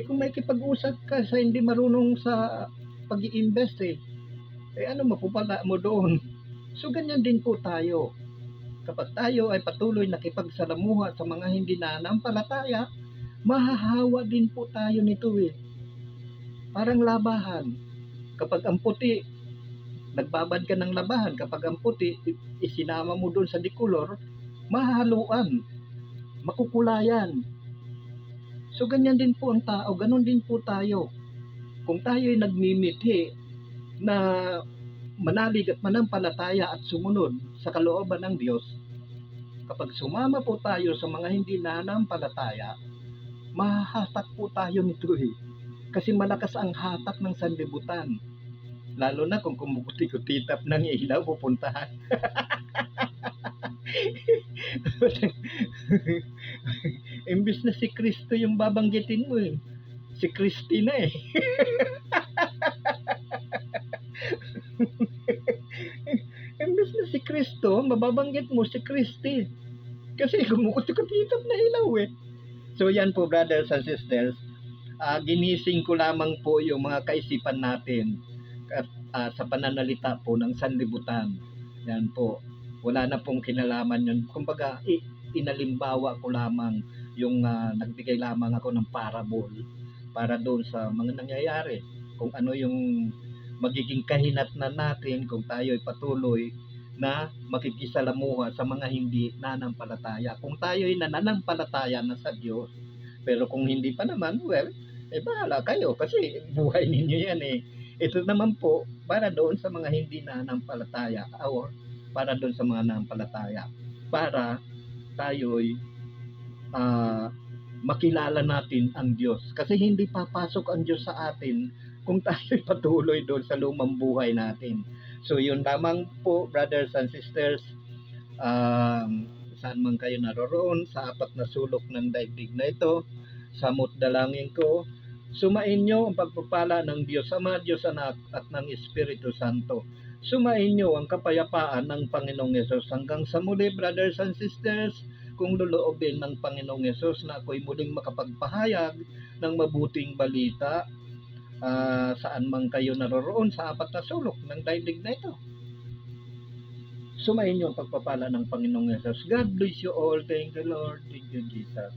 Kung may kipag-usap ka sa hindi marunong sa pag-i-invest ano mapupala mo doon? So, ganyan din po tayo. Kapag tayo ay patuloy nakipagsalamuha sa mga hindi nananampalataya, mahahawa din po tayo nito Parang labahan. Kapag ang puti, nagbabad ka ng labahan. Kapag ang puti, isinama mo doon sa dikolor, mahahaluan. Makukulayan. So, ganyan din po ang tao. Ganon din po tayo. Kung tayo ay nagmimithi na manalig at manampalataya at sumunod sa kalooban ng Diyos, kapag sumama po tayo sa mga hindi nananampalataya, mahahatak po tayo nito Kasi malakas ang hatak ng sanlibutan. Lalo na kung kumukuti-kutitap ng ilaw, pupuntahan. Imbis na si Kristo yung babanggitin mo si Kristi na Imbis na si Kristo, mababanggit mo si Kristi. Kasi kumukuti-kutitap na ilaw So yan po, brothers and sisters, ginising ko lamang po yung mga kaisipan natin sa pananalita po ng sanlibutan. Yan po. Wala na pong kinalaman yun. Kumbaga, inalimbawa ko lamang yung nagbigay lamang ako ng parable para doon sa mga nangyayari. Kung ano yung magiging kahinatnan natin kung tayo ay patuloy na makikisalamuha sa mga hindi nananampalataya. Kung tayo ay nananampalataya na sa Diyos, pero kung hindi pa naman, well, bahala kayo kasi buhay ninyo yan eh. Ito naman po, para doon sa mga hindi nananampalataya or para doon sa mga nananampalataya. Para tayo'y makilala natin ang Diyos. Kasi hindi papasok ang Diyos sa atin kung tayo'y patuloy doon sa lumang buhay natin. So yun lamang po, brothers and sisters, saan man kayo naroroon, sa apat na sulok ng daigdig na ito, samot dalangin ko, sumain nyo ang pagpapala ng Diyos Ama, Diyos Anak at ng Espiritu Santo. Sumain nyo ang kapayapaan ng Panginoong Yesus. Hanggang sa muli, brothers and sisters, kung loloobin ng Panginoong Yesus na ako'y muling makapagpahayag ng mabuting balita, saan man kayo naroroon sa apat na sulok ng daigdig na ito. Sumain niyo ang pagpapala ng Panginoong Yesus. God bless you all. Thank you, Lord. Thank you, Jesus.